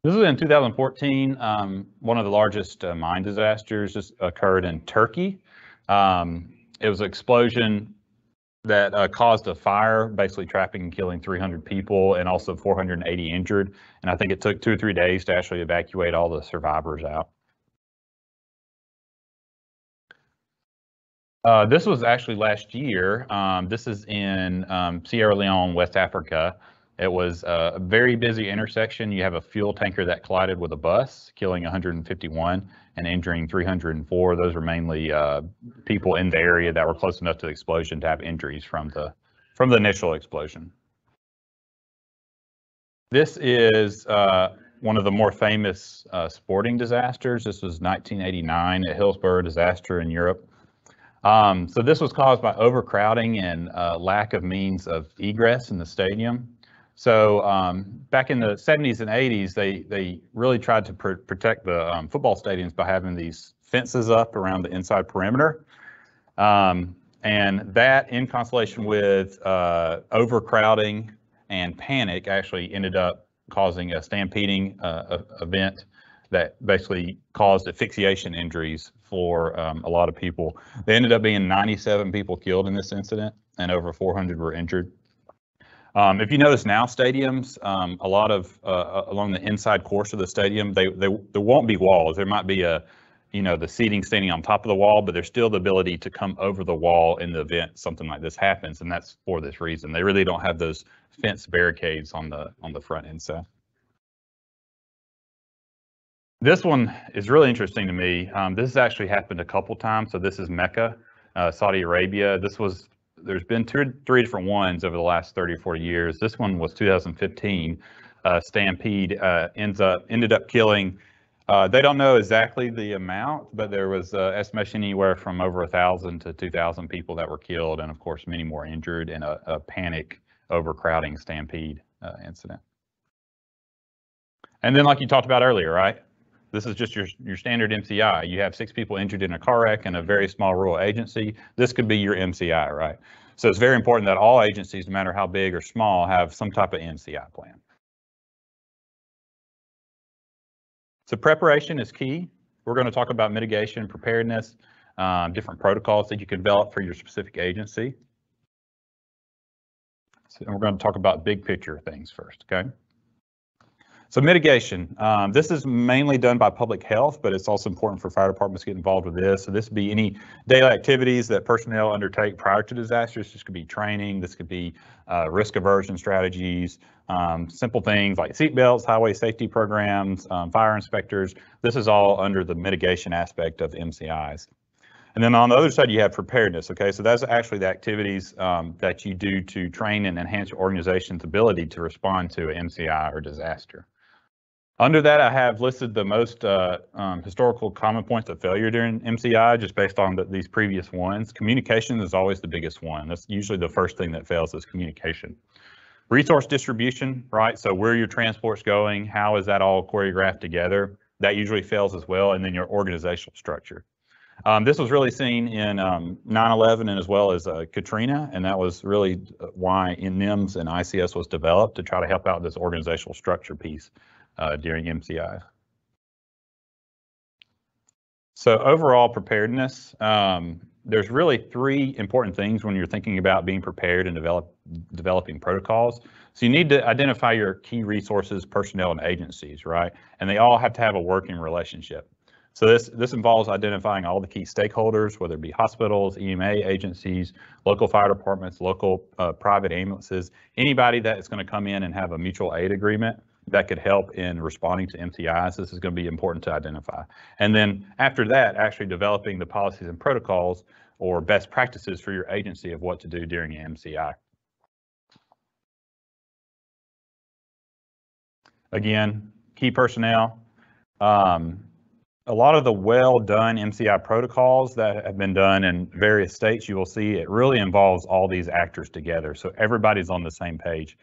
This was in 2014. One of the largest mine disasters just occurred in Turkey. It was an explosion that caused a fire, basically trapping and killing 300 people and also 480 injured. And I think it took 2 or 3 days to actually evacuate all the survivors out. This was actually last year. This is in Sierra Leone, West Africa. It was a very busy intersection. You have a fuel tanker that collided with a bus, killing 151 and injuring 304. Those were mainly people in the area that were close enough to the explosion to have injuries from the initial explosion. This is one of the more famous sporting disasters. This was 1989 at Hillsborough disaster in Europe. So this was caused by overcrowding and lack of means of egress in the stadium. So back in the 70s and 80s, they really tried to protect the football stadiums by having these fences up around the inside perimeter. And that, in constellation with overcrowding and panic, actually ended up causing a stampeding event that basically caused asphyxiation injuries for a lot of people. They ended up being 97 people killed in this incident, and over 400 were injured. If you notice now, stadiums, a lot of along the inside course of the stadium, there won't be walls. There might be the seating standing on top of the wall, but there's still the ability to come over the wall in the event something like this happens, and that's for this reason. They really don't have those fence barricades on the front end side. This one is really interesting to me. This has actually happened a couple times. So this is Mecca, Saudi Arabia. There's been 2 or 3 different ones over the last 30 or 40 years. This one was 2015. Stampede ended up killing. They don't know exactly the amount, but there was estimation anywhere from over 1,000 to 2,000 people that were killed, and of course many more injured in a panic overcrowding stampede incident. And then, like you talked about earlier, right? This is just your standard MCI. You have 6 people injured in a car wreck in a very small rural agency. This could be your MCI, right? So it's very important that all agencies, no matter how big or small, have some type of MCI plan. So preparation is key. We're going to talk about mitigation, preparedness, different protocols that you can develop for your specific agency. So, and we're going to talk about big picture things first, okay? So mitigation, this is mainly done by public health, but it's also important for fire departments to get involved with this. So this would be any daily activities that personnel undertake prior to disasters. This could be training, this could be risk aversion strategies, simple things like seat belts, highway safety programs, fire inspectors. This is all under the mitigation aspect of MCIs. And then on the other side, you have preparedness, okay? So that's actually the activities that you do to train and enhance your organization's ability to respond to an MCI or disaster. Under that, I have listed the most historical common points of failure during MCI, just based on these previous ones. Communication is always the biggest one. That's usually the first thing that fails is communication. Resource distribution, right? So where are your transport's going? How is that all choreographed together? That usually fails as well. And then your organizational structure. This was really seen in 9/11 and as well as Katrina, and that was really why NIMS and ICS was developed to try to help out this organizational structure piece during MCI. So overall preparedness, there's really 3 important things when you're thinking about being prepared and developing protocols. So you need to identify your key resources, personnel, and agencies, right? And they all have to have a working relationship. So this involves identifying all the key stakeholders, whether it be hospitals, EMA agencies, local fire departments, local private ambulances, anybody that is going to come in and have a mutual aid agreement that could help in responding to MCIs. This is going to be important to identify. And then after that, actually developing the policies and protocols or best practices for your agency of what to do during an MCI. Again, key personnel. A lot of the well-done MCI protocols that have been done in various states, you will see it really involves all these actors together. So everybody's on the same page.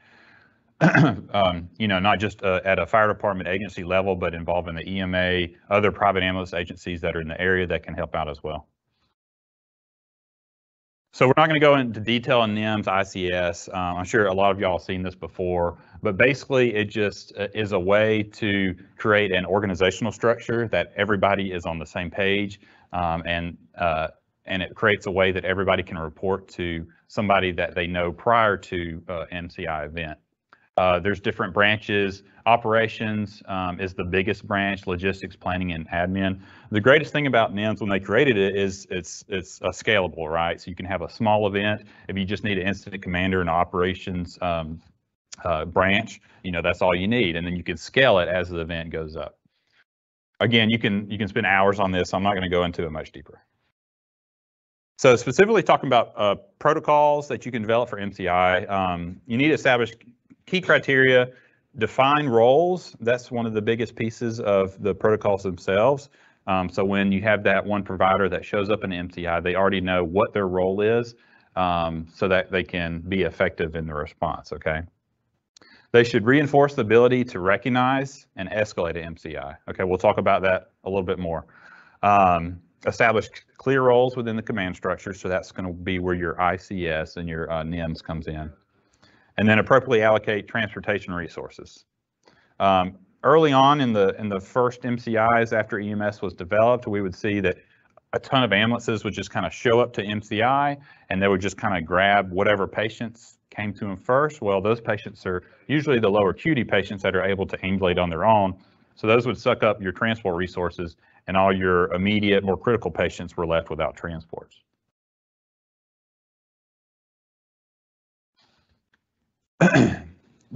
Not just at a fire department agency level, but involving the EMA, other private ambulance agencies that are in the area that can help out as well. So we're not going to go into detail on NIMS, ICS. I'm sure a lot of y'all have seen this before, but basically it just is a way to create an organizational structure that everybody is on the same page, and it creates a way that everybody can report to somebody that they know prior to MCI event. There's different branches. Operations is the biggest branch, logistics, planning, and admin. The greatest thing about NIMS when they created it is it's scalable, right? So you can have a small event. If you just need an incident commander and operations branch, that's all you need. And then you can scale it as the event goes up. Again, you can spend hours on this. So I'm not going to go into it much deeper. So specifically talking about protocols that you can develop for MCI, you need to establish key criteria, define roles. That's one of the biggest pieces of the protocols themselves. So when you have that one provider that shows up in MCI, they already know what their role is so that they can be effective in the response, okay? They should reinforce the ability to recognize and escalate an MCI. Okay, we'll talk about that a little bit more. Establish clear roles within the command structure. So that's going to be where your ICS and your NIMS comes in. And then appropriately allocate transportation resources. Early on in the first MCIs after EMS was developed, we would see that a ton of ambulances would just kind of show up to MCI and they would just kind of grab whatever patients came to them first. Well, those patients are usually the lower acuity patients that are able to ambulate on their own. So those would suck up your transport resources, and all your immediate, more critical patients were left without transports.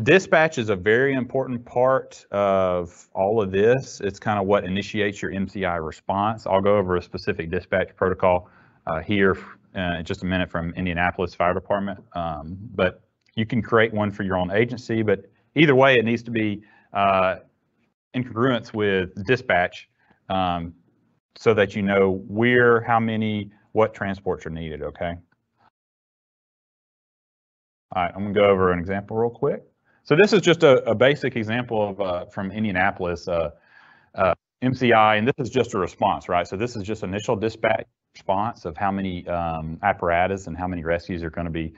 Dispatch is a very important part of all of this. It's kind of what initiates your MCI response. I'll go over a specific dispatch protocol here in just a minute from Indianapolis Fire Department, but you can create one for your own agency, but either way, it needs to be in congruence with dispatch so that you know where, how many, what transports are needed, okay? All right, I'm gonna go over an example real quick. So this is just a basic example of from Indianapolis MCI, and this is just a response, right? So this is just initial dispatch response of how many apparatus and how many rescues are going to be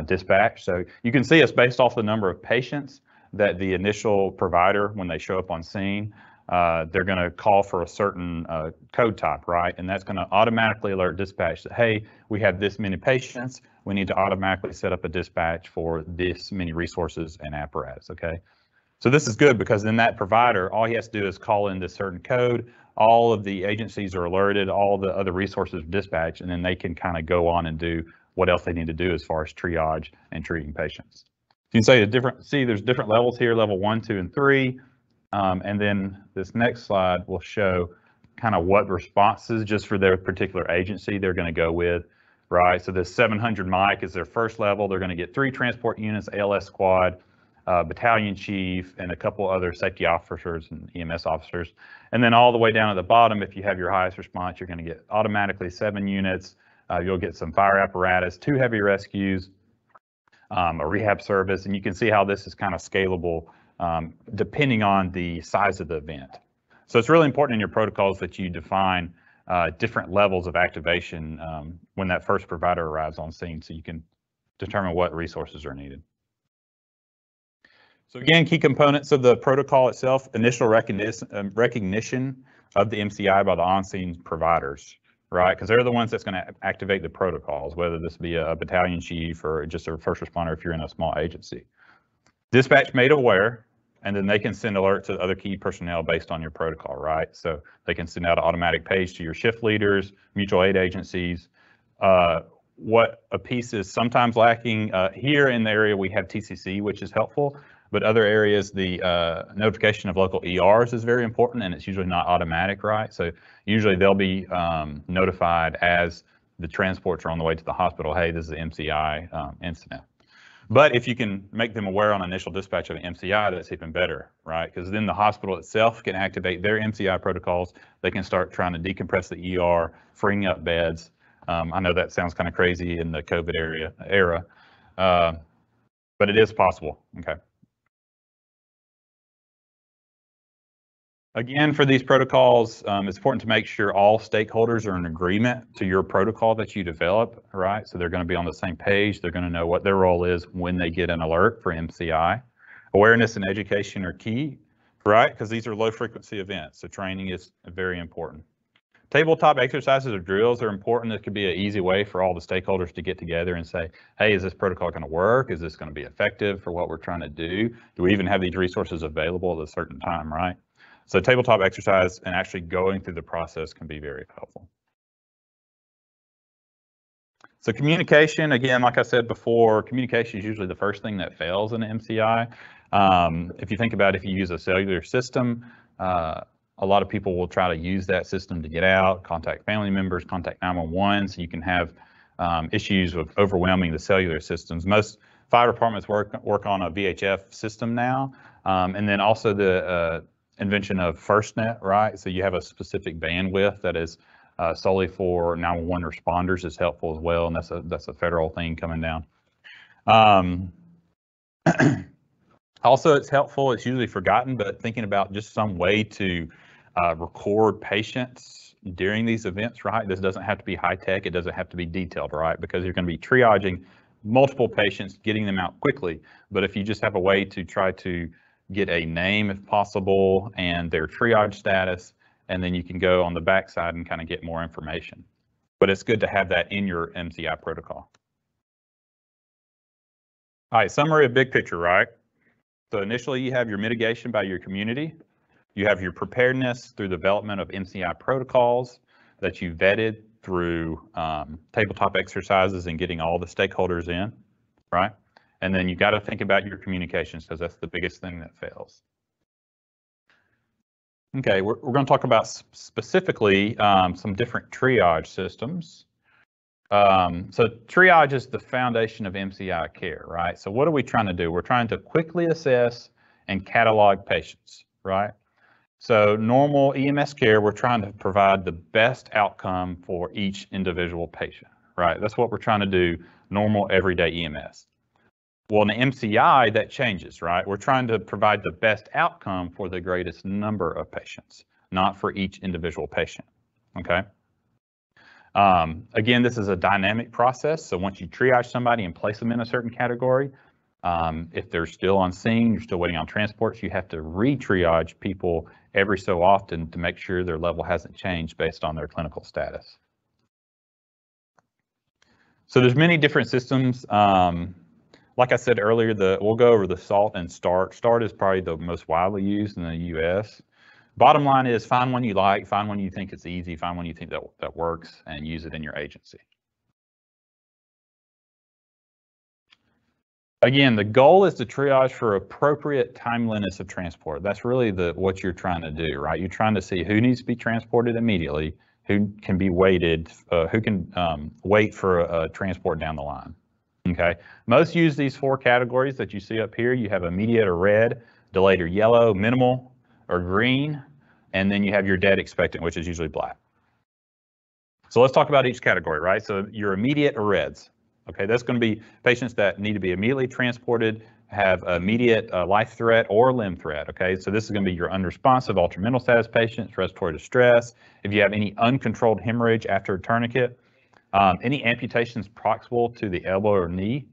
dispatched. So you can see it's based off the number of patients that the initial provider, when they show up on scene, they're going to call for a certain code type, right? And that's going to automatically alert dispatch that, hey, we have this many patients. We need to automatically set up a dispatch for this many resources and apparatus, okay? So this is good because then that provider, all he has to do is call in this certain code. All of the agencies are alerted, all the other resources dispatch, and then they can kind of go on and do what else they need to do as far as triage and treating patients. You can say there's different levels here, level 1, 2, and 3. And then this next slide will show kind of what responses just for their particular agency they're going to go with, right? So this 700 mic is their first level. They're going to get 3 transport units, ALS squad, battalion chief, and a couple other safety officers and EMS officers. And then all the way down at the bottom, if you have your highest response, you're going to get automatically 7 units. You'll get some fire apparatus, 2 heavy rescues, a rehab service, and you can see how this is kind of scalable depending on the size of the event. So it's really important in your protocols that you define different levels of activation when that first provider arrives on scene so you can determine what resources are needed. So again, key components of the protocol itself: initial recognition of the MCI by the on-scene providers, right? Because they're the ones that's going to activate the protocols, whether this be a battalion chief or just a first responder if you're in a small agency. Dispatch made aware, and then they can send alerts to other key personnel based on your protocol, right? So they can send out an automatic page to your shift leaders, mutual aid agencies. What a piece is sometimes lacking here in the area, we have TCC, which is helpful. But other areas, the notification of local ERs is very important, and it's usually not automatic, right? So usually they'll be notified as the transports are on the way to the hospital, hey, this is the MCI incident. But if you can make them aware on initial dispatch of an MCI, that's even better, right? Because then the hospital itself can activate their MCI protocols. They can start trying to decompress the ER, freeing up beds. I know that sounds kind of crazy in the COVID era, but it is possible, okay? Again, for these protocols, it's important to make sure all stakeholders are in agreement to your protocol that you develop, right? So they're going to be on the same page. They're going to know what their role is when they get an alert for MCI. Awareness and education are key, right? Because these are low frequency events. So training is very important. Tabletop exercises or drills are important. It could be an easy way for all the stakeholders to get together and say, hey, is this protocol going to work? Is this going to be effective for what we're trying to do? Do we even have these resources available at a certain time, right? So tabletop exercise and actually going through the process can be very helpful. So communication, again, like I said before, communication is usually the first thing that fails in an MCI. If you think about if you use a cellular system, a lot of people will try to use that system to get out, contact family members, contact 911, so you can have issues with overwhelming the cellular systems. Most fire departments work on a VHF system now, and then also the invention of FirstNet, right? So you have a specific bandwidth that is solely for 911 responders is helpful as well, and that's a federal thing coming down. Also, it's helpful, it's usually forgotten, but thinking about just some way to record patients during these events, right? This doesn't have to be high tech, it doesn't have to be detailed, right? Because you're going to be triaging multiple patients, getting them out quickly. But if you just have a way to try to get a name if possible and their triage status, and then you can go on the backside and kind of get more information. But it's good to have that in your MCI protocol. All right, summary of big picture, right? So initially you have your mitigation by your community. You have your preparedness through development of MCI protocols that you vetted through tabletop exercises and getting all the stakeholders in, right? And then you got to think about your communications because that's the biggest thing that fails. Okay, we're going to talk about specifically some different triage systems. So triage is the foundation of MCI care, right? So what are we trying to do? We're trying to quickly assess and catalog patients, right? So normal EMS care, we're trying to provide the best outcome for each individual patient, right? That's what we're trying to do, normal everyday EMS. Well, in the MCI, that changes, right? We're trying to provide the best outcome for the greatest number of patients, not for each individual patient, okay? Again, this is a dynamic process. So once you triage somebody and place them in a certain category, if they're still on scene, you're still waiting on transports, you have to re-triage people every so often to make sure their level hasn't changed based on their clinical status. So there's many different systems. Like I said earlier, we'll go over the SALT and START. START is probably the most widely used in the US. Bottom line is find one you like, find one you think is easy, find one you think that works, and use it in your agency. Again, the goal is to triage for appropriate timeliness of transport. That's really what you're trying to do, right? You're trying to see who needs to be transported immediately, who can be waited, who can wait for a transport down the line. Okay, most use these 4 categories that you see up here. You have immediate or red, delayed or yellow, minimal or green, and then you have your dead expectant, which is usually black. So let's talk about each category, right? So your immediate or reds. Okay, that's going to be patients that need to be immediately transported, have immediate life threat or limb threat. Okay, so this is going to be your unresponsive ultra mental status patients, respiratory distress. If you have any uncontrolled hemorrhage after a tourniquet, any amputations proximal to the elbow or knee,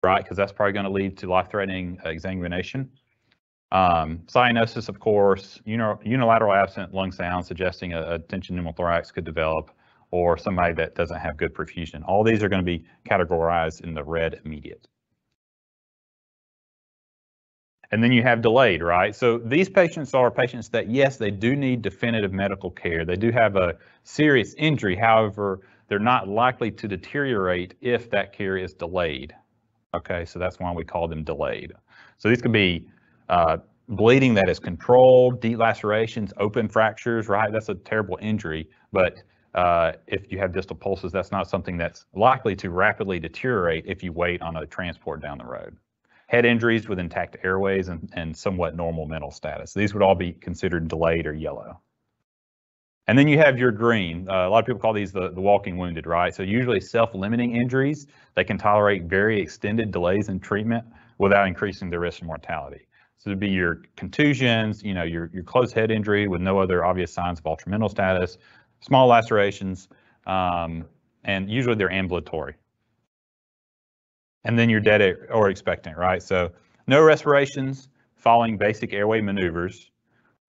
right? Because that's probably going to lead to life-threatening exsanguination. Cyanosis, of course, unilateral absent lung sound suggesting a tension pneumothorax could develop, or somebody that doesn't have good perfusion. All these are going to be categorized in the red immediate. And then you have delayed, right? So these patients are patients that, yes, they do need definitive medical care. They do have a serious injury. However, they're not likely to deteriorate if that care is delayed. Okay, so that's why we call them delayed. So these could be bleeding that is controlled, deep lacerations, open fractures, right? That's a terrible injury, but if you have distal pulses, that's not something that's likely to rapidly deteriorate if you wait on a transport down the road. Head injuries with intact airways and somewhat normal mental status. These would all be considered delayed or yellow. And then you have your green. A lot of people call these the walking wounded, right? So usually self-limiting injuries, they can tolerate very extended delays in treatment without increasing the risk of mortality. So it'd be your contusions, your closed head injury with no other obvious signs of ultra mental status, small lacerations, and usually they're ambulatory. And then you're dead or expectant, right? So no respirations following basic airway maneuvers,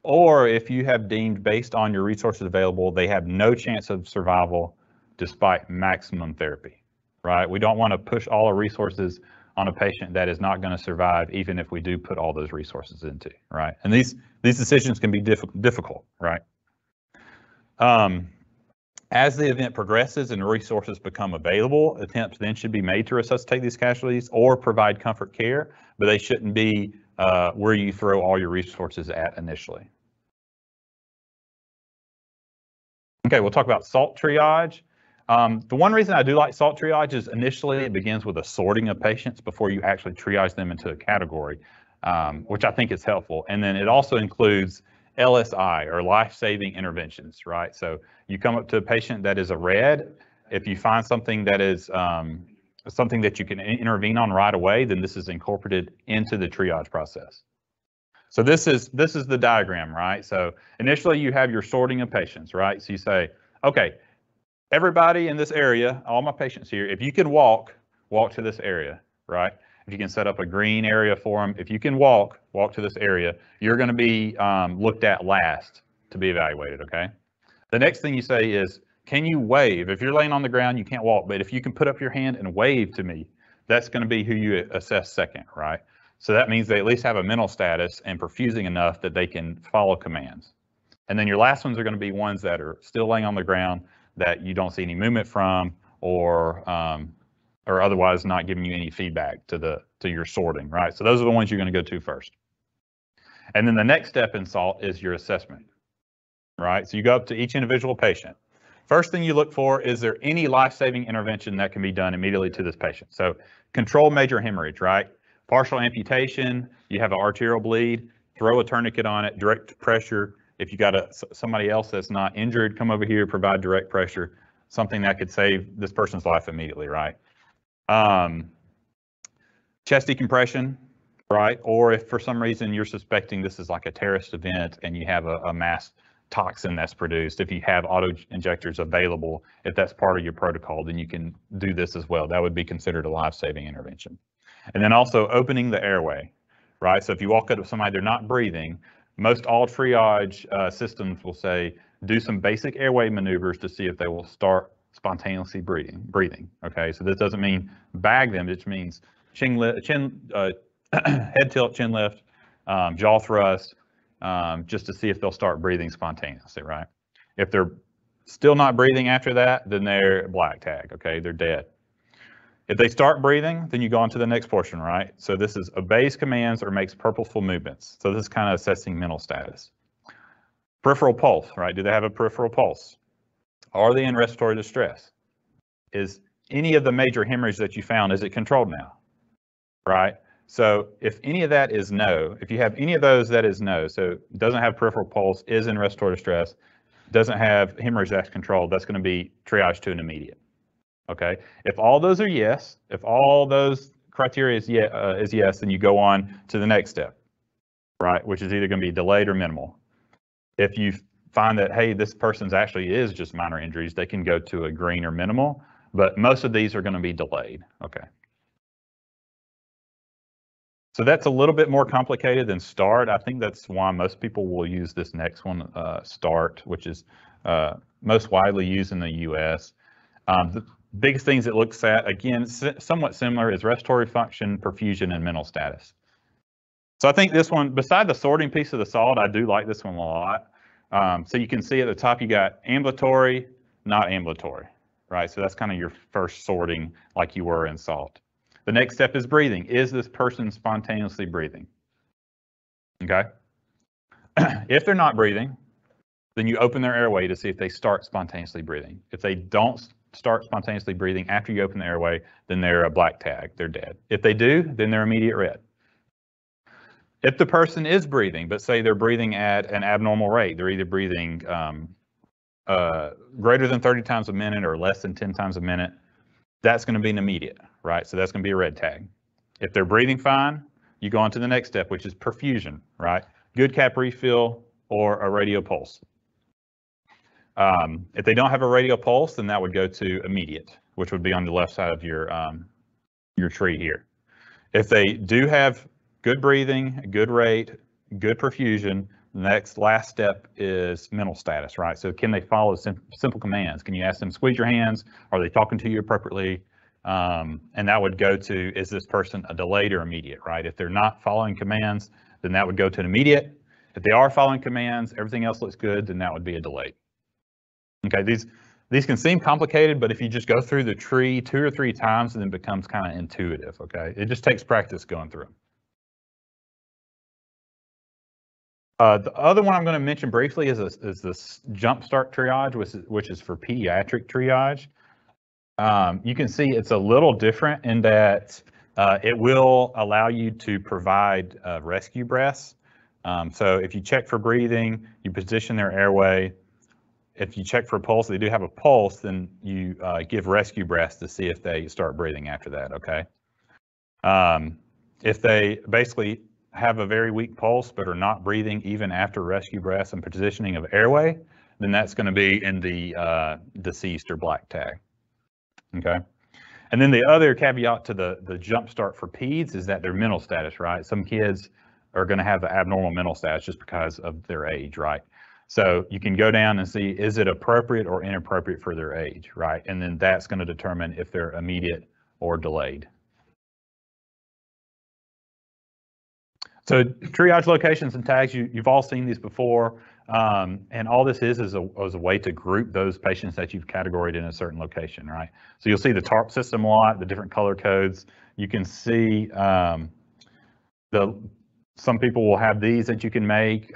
or if you have deemed based on your resources available, they have no chance of survival despite maximum therapy, right? We don't want to push all our resources on a patient that is not going to survive, even if we do put all those resources into, right? And these decisions can be difficult, right? As the event progresses and resources become available, attempts then should be made to resuscitate these casualties or provide comfort care, but they shouldn't be where you throw all your resources at initially. Okay, we'll talk about SALT triage. The one reason I do like SALT triage is initially it begins with a sorting of patients before you actually triage them into a category, which I think is helpful. And then it also includes LSI, or life-saving interventions, right? So you come up to a patient that is a red. If you find something that is something that you can intervene on right away, then this is incorporated into the triage process. So this is the diagram, right? So initially you have your sorting of patients, right? So you say, okay, everybody in this area, all my patients here, if you can walk to this area, right? If you can set up a green area for them, if you can walk to this area, you're going to be looked at last to be evaluated, okay? The next thing you say is, can you wave? If you're laying on the ground, you can't walk, but if you can put up your hand and wave to me, that's going to be who you assess second, right? So that means they at least have a mental status and perfusing enough that they can follow commands. And then your last ones are going to be ones that are still laying on the ground that you don't see any movement from, or otherwise not giving you any feedback to your sorting, right? So those are the ones you're going to go to first. And then the next step in SALT is your assessment, right? So you go up to each individual patient. First thing you look for, is there any life-saving intervention that can be done immediately to this patient? So control major hemorrhage, right? Partial amputation, you have an arterial bleed, throw a tourniquet on it, direct pressure. If you got somebody else that's not injured, come over here, provide direct pressure, something that could save this person's life immediately, right? Chest decompression, right? Or if for some reason you're suspecting this is like a terrorist event and you have a mass toxin that's produced, if you have auto injectors available, if that's part of your protocol, then you can do this as well. That would be considered a life-saving intervention. And then also opening the airway, right? So if you walk up to somebody, they're not breathing, most all triage systems will say, do some basic airway maneuvers to see if they will start spontaneously breathing. Okay, so this doesn't mean bag them, it means head tilt, chin lift, jaw thrust, just to see if they'll start breathing spontaneously, right? If they're still not breathing after that, then they're black tag, okay, they're dead. If they start breathing, then you go on to the next portion, right? So this is obeys commands or makes purposeful movements. So this is kind of assessing mental status. Peripheral pulse, right? Do they have a peripheral pulse? Are they in respiratory distress? Is any of the major hemorrhage that you found, is it controlled now, right? So if any of that is no, if you have any of those, that is no. So doesn't have peripheral pulse, is in respiratory distress, doesn't have hemorrhage that's controlled, that's going to be triage to an immediate. Okay. If all those are yes, if all those criteria is yes, then you go on to the next step, right? Which is either going to be delayed or minimal. If you find that, hey, this person's actually is just minor injuries, they can go to a green or minimal, but most of these are going to be delayed. Okay. So that's a little bit more complicated than START. I think that's why most people will use this next one, START, which is most widely used in the US. The biggest things it looks at, again, somewhat similar, is respiratory function, perfusion, and mental status. So I think this one, beside the sorting piece of the SALT, I do like this one a lot. So you can see at the top, you got ambulatory, not ambulatory, right? So that's kind of your first sorting like you were in SALT. The next step is breathing. Is this person spontaneously breathing? Okay. If they're not breathing, then you open their airway to see if they start spontaneously breathing. If they don't start spontaneously breathing after you open the airway, then they're a black tag, they're dead. If they do, then they're immediate red. If the person is breathing, but say they're breathing at an abnormal rate, they're either breathing greater than 30 times a minute or less than 10 times a minute, that's going to be an immediate, right? So that's going to be a red tag. If they're breathing fine, you go on to the next step, which is perfusion, right? Good cap refill or a radial pulse. If they don't have a radial pulse, then that would go to immediate, which would be on the left side of your tree here. If they do have good breathing, good rate, good perfusion, the last step is mental status, right? So can they follow simple commands? Can you ask them, squeeze your hands? Are they talking to you appropriately? And that would go to, is this person a delayed or immediate, right? If they're not following commands, then that would go to an immediate. If they are following commands, everything else looks good, then that would be a delayed. Okay, these can seem complicated, but if you just go through the tree 2 or 3 times, then it becomes kind of intuitive, okay? It just takes practice going through them. The other one I'm going to mention briefly is this jumpstart triage, which is for pediatric triage. You can see it's a little different in that it will allow you to provide rescue breaths. So if you check for breathing, you position their airway. If you check for pulse, they do have a pulse, then you give rescue breaths to see if they start breathing after that, okay? If they basically have a very weak pulse but are not breathing even after rescue breaths and positioning of airway, then that's going to be in the deceased or black tag, okay? And then the other caveat to the jump start for peds is that their mental status, right? Some kids are going to have the abnormal mental status just because of their age, right? So you can go down and see, is it appropriate or inappropriate for their age, right? And then that's going to determine if they're immediate or delayed. So triage locations and tags, you've all seen these before. And all this is a way to group those patients that you've categorized in a certain location, right? So you'll see the TARP system a lot, the different color codes. You can see some people will have these that you can make.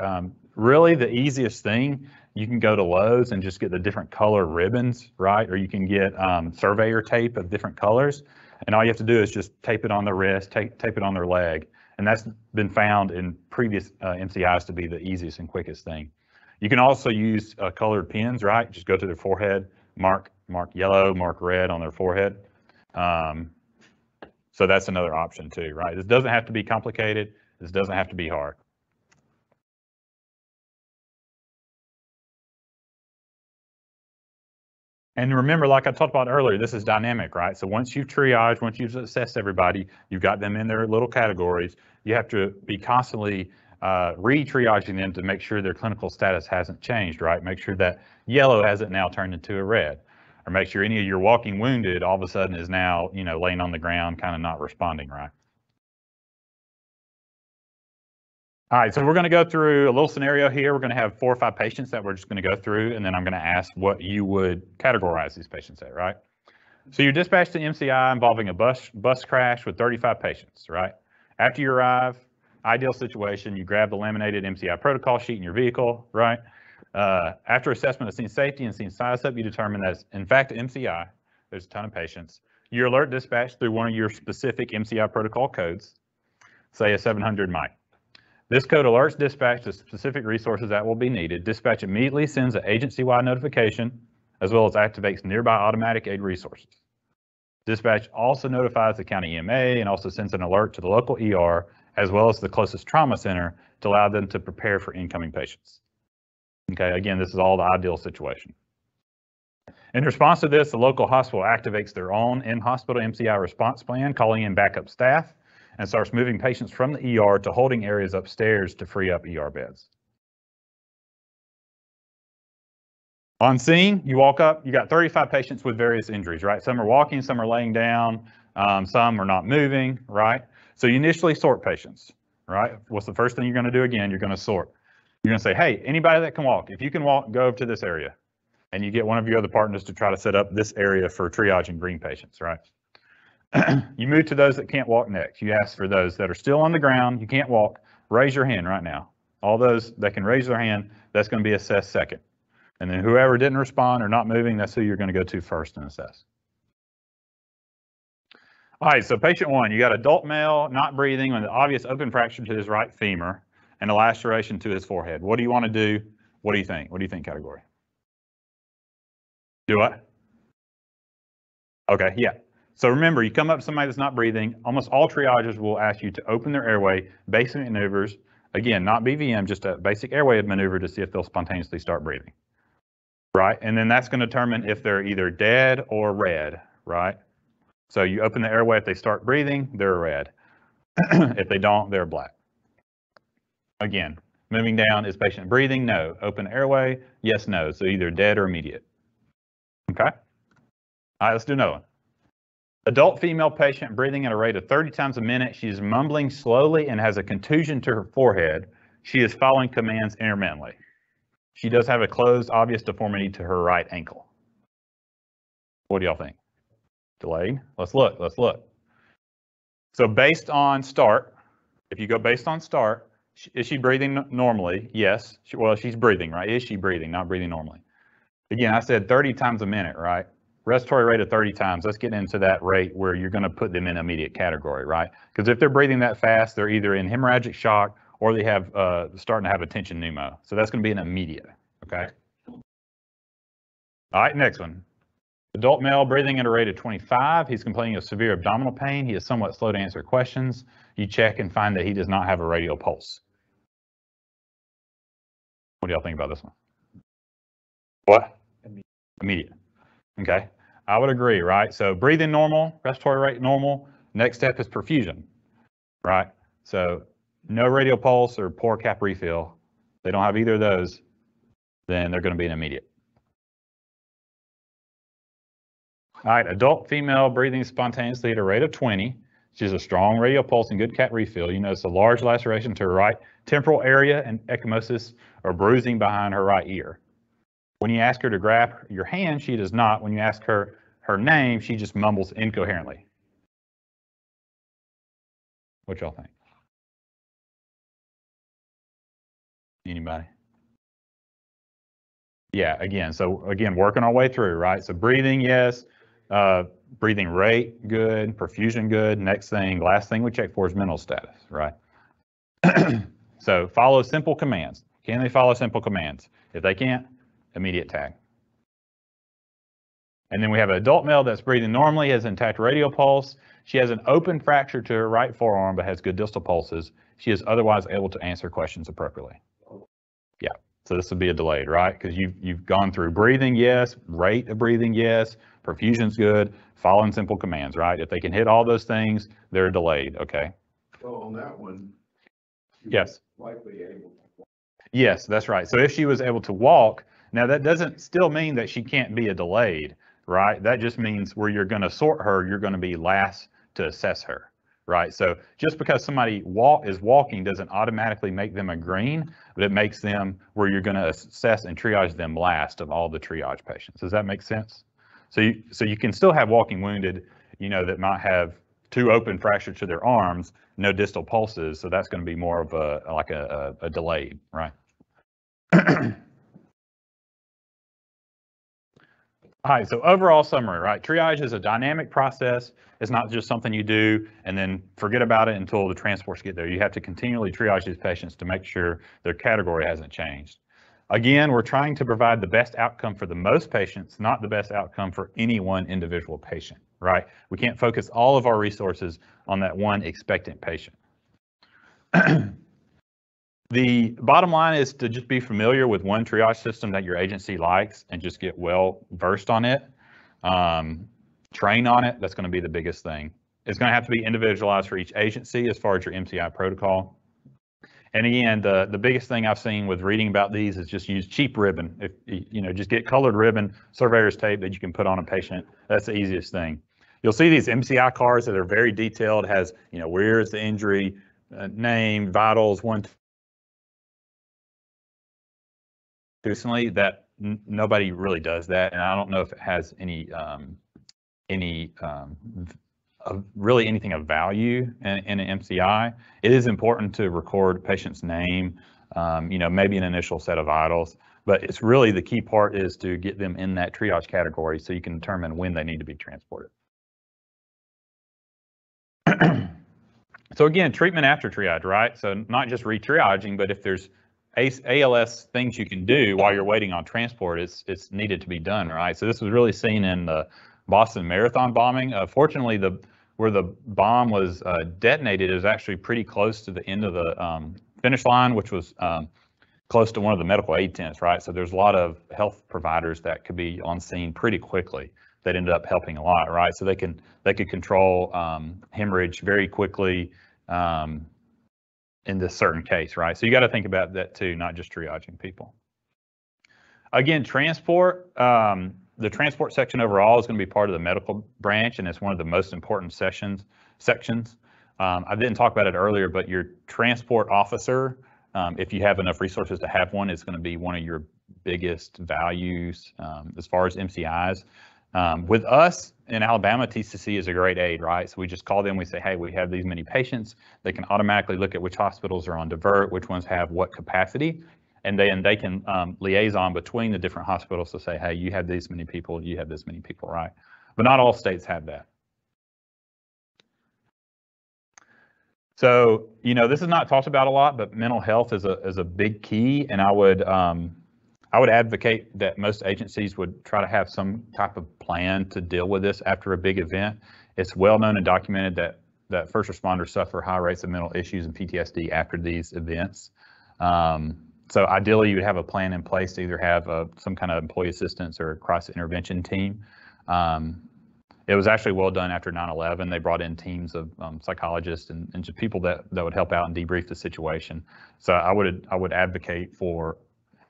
Really, the easiest thing, you can go to Lowe's and just get the different color ribbons, right? Or you can get surveyor tape of different colors. And all you have to do is just tape it on their wrist, tape it on their leg. And that's been found in previous MCIs to be the easiest and quickest thing. You can also use colored pens, right? Just go to their forehead, mark yellow, mark red on their forehead. So that's another option too, right? This doesn't have to be complicated. This doesn't have to be hard. And remember, like I talked about earlier, this is dynamic, right? So once you've triaged, once you've assessed everybody, you've got them in their little categories, you have to be constantly re-triaging them to make sure their clinical status hasn't changed, right? Make sure that yellow hasn't now turned into a red, or make sure any of your walking wounded all of a sudden is now, you know, laying on the ground, kind of not responding, right? All right, so we're going to go through a little scenario here. We're going to have 4 or 5 patients that we're just going to go through, and then I'm going to ask what you would categorize these patients at, right? So you're dispatched to MCI involving a bus crash with 35 patients, right? After you arrive, ideal situation, you grab the laminated MCI protocol sheet in your vehicle, right? After assessment of scene safety and scene size up, you determine that it's in fact MCI. There's a ton of patients. You alert dispatch through one of your specific MCI protocol codes, say a 700 MI. This code alerts dispatch to specific resources that will be needed. Dispatch immediately sends an agency-wide notification, as well as activates nearby automatic aid resources. Dispatch also notifies the county EMA and also sends an alert to the local ER, as well as the closest trauma center to allow them to prepare for incoming patients. Okay, again, this is all the ideal situation. In response to this, the local hospital activates their own in-hospital MCI response plan, calling in backup staff, and starts moving patients from the ER to holding areas upstairs to free up ER beds. On scene, you walk up, you got 35 patients with various injuries, right? Some are walking, some are laying down, some are not moving, right? So you initially sort patients, right? What's the first thing you're gonna do again? You're gonna sort. You're gonna say, hey, anybody that can walk, if you can walk, go over to this area. And you get one of your other partners to try to set up this area for triaging green patients, right? You move to those that can't walk next. You ask for those that are still on the ground, you can't walk, raise your hand right now. All those that can raise their hand, that's going to be assessed second. And then whoever didn't respond or not moving, that's who you're going to go to first and assess. All right, so patient 1, you got adult male, not breathing, with an obvious open fracture to his right femur and a laceration to his forehead. What do you want to do? What do you think? What do you think category? Do what? Okay, yeah. So remember, you come up to somebody that's not breathing, almost all triages will ask you to open their airway, basic maneuvers, again, not BVM, just a basic airway maneuver to see if they'll spontaneously start breathing, right? And then that's going to determine if they're either dead or red, right? So you open the airway, if they start breathing, they're red. If they don't, they're black. Again, moving down, is patient breathing? No. Open airway? Yes, no. So either dead or immediate. Okay? All right, let's do another one. Adult female patient breathing at a rate of 30 times a minute. She is mumbling slowly and has a contusion to her forehead. She is following commands intermittently. She does have a closed, obvious deformity to her right ankle. What do y'all think? Delayed? Let's look. So based on start, if you go based on start, is she breathing normally? Yes. Well, she's breathing, right? Is she breathing? Not breathing normally. Again, I said 30 times a minute, right? Respiratory rate of 30 times. Let's get into that rate where you're going to put them in immediate category, right? Because if they're breathing that fast, they're either in hemorrhagic shock or they have starting to have a tension pneumo. So that's going to be an immediate, okay? All right, next one. Adult male breathing at a rate of 25. He's complaining of severe abdominal pain. He is somewhat slow to answer questions. You check and find that he does not have a radial pulse. What do y'all think about this one? What? Immediate. Okay. I would agree, right? So breathing normal, respiratory rate normal. Next step is perfusion, right? So no radial pulse or poor cap refill. They don't have either of those. then they're going to be an immediate. All right, adult female breathing spontaneously at a rate of 20. She has a strong radial pulse and good cat refill. You notice a large laceration to her right temporal area and ecchymosis or bruising behind her right ear. When you ask her to grab your hand, she does not. When you ask her her name, she just mumbles incoherently. What y'all think? Anybody? Yeah, again, working our way through, right? So breathing, yes. Breathing rate, good. Perfusion, good. Next thing, last thing we check for is mental status, right? So follow simple commands. Can they follow simple commands? If they can't, immediate tag. And then we have an adult male that's breathing normally, has intact radial pulse. She has an open fracture to her right forearm, but has good distal pulses. She is otherwise able to answer questions appropriately. Yeah, so this would be a delayed, right? Because you've gone through breathing, yes. Rate of breathing, yes. Perfusion's good. Following simple commands, right? If they can hit all those things, they're delayed, okay? Well, on that one. Yes. Likely able to. Yes, that's right. So if she was able to walk, now that doesn't still mean that she can't be a delayed, right? That just means where you're going to sort her, you're going to be last to assess her, right? So just because somebody is walking doesn't automatically make them a green, but it makes them where you're going to assess and triage them last of all the triage patients. Does that make sense? So you can still have walking wounded, that might have 2 open fractures to their arms, no distal pulses. So that's going to be more of a delayed, right? All right, so overall summary, right? Triage is a dynamic process. It's not just something you do and then forget about it until the transports get there. You have to continually triage these patients to make sure their category hasn't changed. Again, we're trying to provide the best outcome for the most patients, not the best outcome for any one individual patient, right? We can't focus all of our resources on that one expectant patient. The bottom line is to just be familiar with one triage system that your agency likes and just get well versed on it. Train on it. That's going to be the biggest thing. It's going to have to be individualized for each agency as far as your MCI protocol. And again, the biggest thing I've seen with reading about these is just use cheap ribbon. If just get colored ribbon, surveyor's tape that you can put on a patient. That's the easiest thing. You'll see these MCI cards that are very detailed. It has where is the injury, name, vitals, Personally, that nobody really does that, and I don't know if it has any really anything of value in an MCI. It is important to record patient's name, maybe an initial set of vitals, but it's really the key part is to get them in that triage category so you can determine when they need to be transported. So again, treatment after triage, right? So not just re-triaging, but if there's ALS things you can do while you're waiting on transport, it's needed to be done, right? So this was really seen in the Boston Marathon bombing. Fortunately, where the bomb was detonated is actually pretty close to the end of the finish line, which was close to one of the medical aid tents, right? So there's a lot of health providers that could be on scene pretty quickly that ended up helping a lot, right? So they could control hemorrhage very quickly. In this certain case, right? So you got to think about that too, not just triaging people. Again, transport, the transport section overall is going to be part of the medical branch, and it's one of the most important sections. I didn't talk about it earlier, but your transport officer, if you have enough resources to have one, is going to be one of your biggest values as far as MCIs. With us in Alabama, TCC is a great aid, right? So we just call them, we say, hey, we have these many patients. They can automatically look at which hospitals are on divert, which ones have what capacity, and then they can liaison between the different hospitals to say, hey, you have these many people, you have this many people, right? But not all states have that. So, this is not talked about a lot, but mental health is a big key, and I would advocate that most agencies would try to have some type of plan to deal with this after a big event. It's well known and documented that first responders suffer high rates of mental issues and PTSD after these events. So ideally, you would have a plan in place to either have some kind of employee assistance or a crisis intervention team. It was actually well done after 9/11. They brought in teams of psychologists and just people that would help out and debrief the situation. So I would advocate for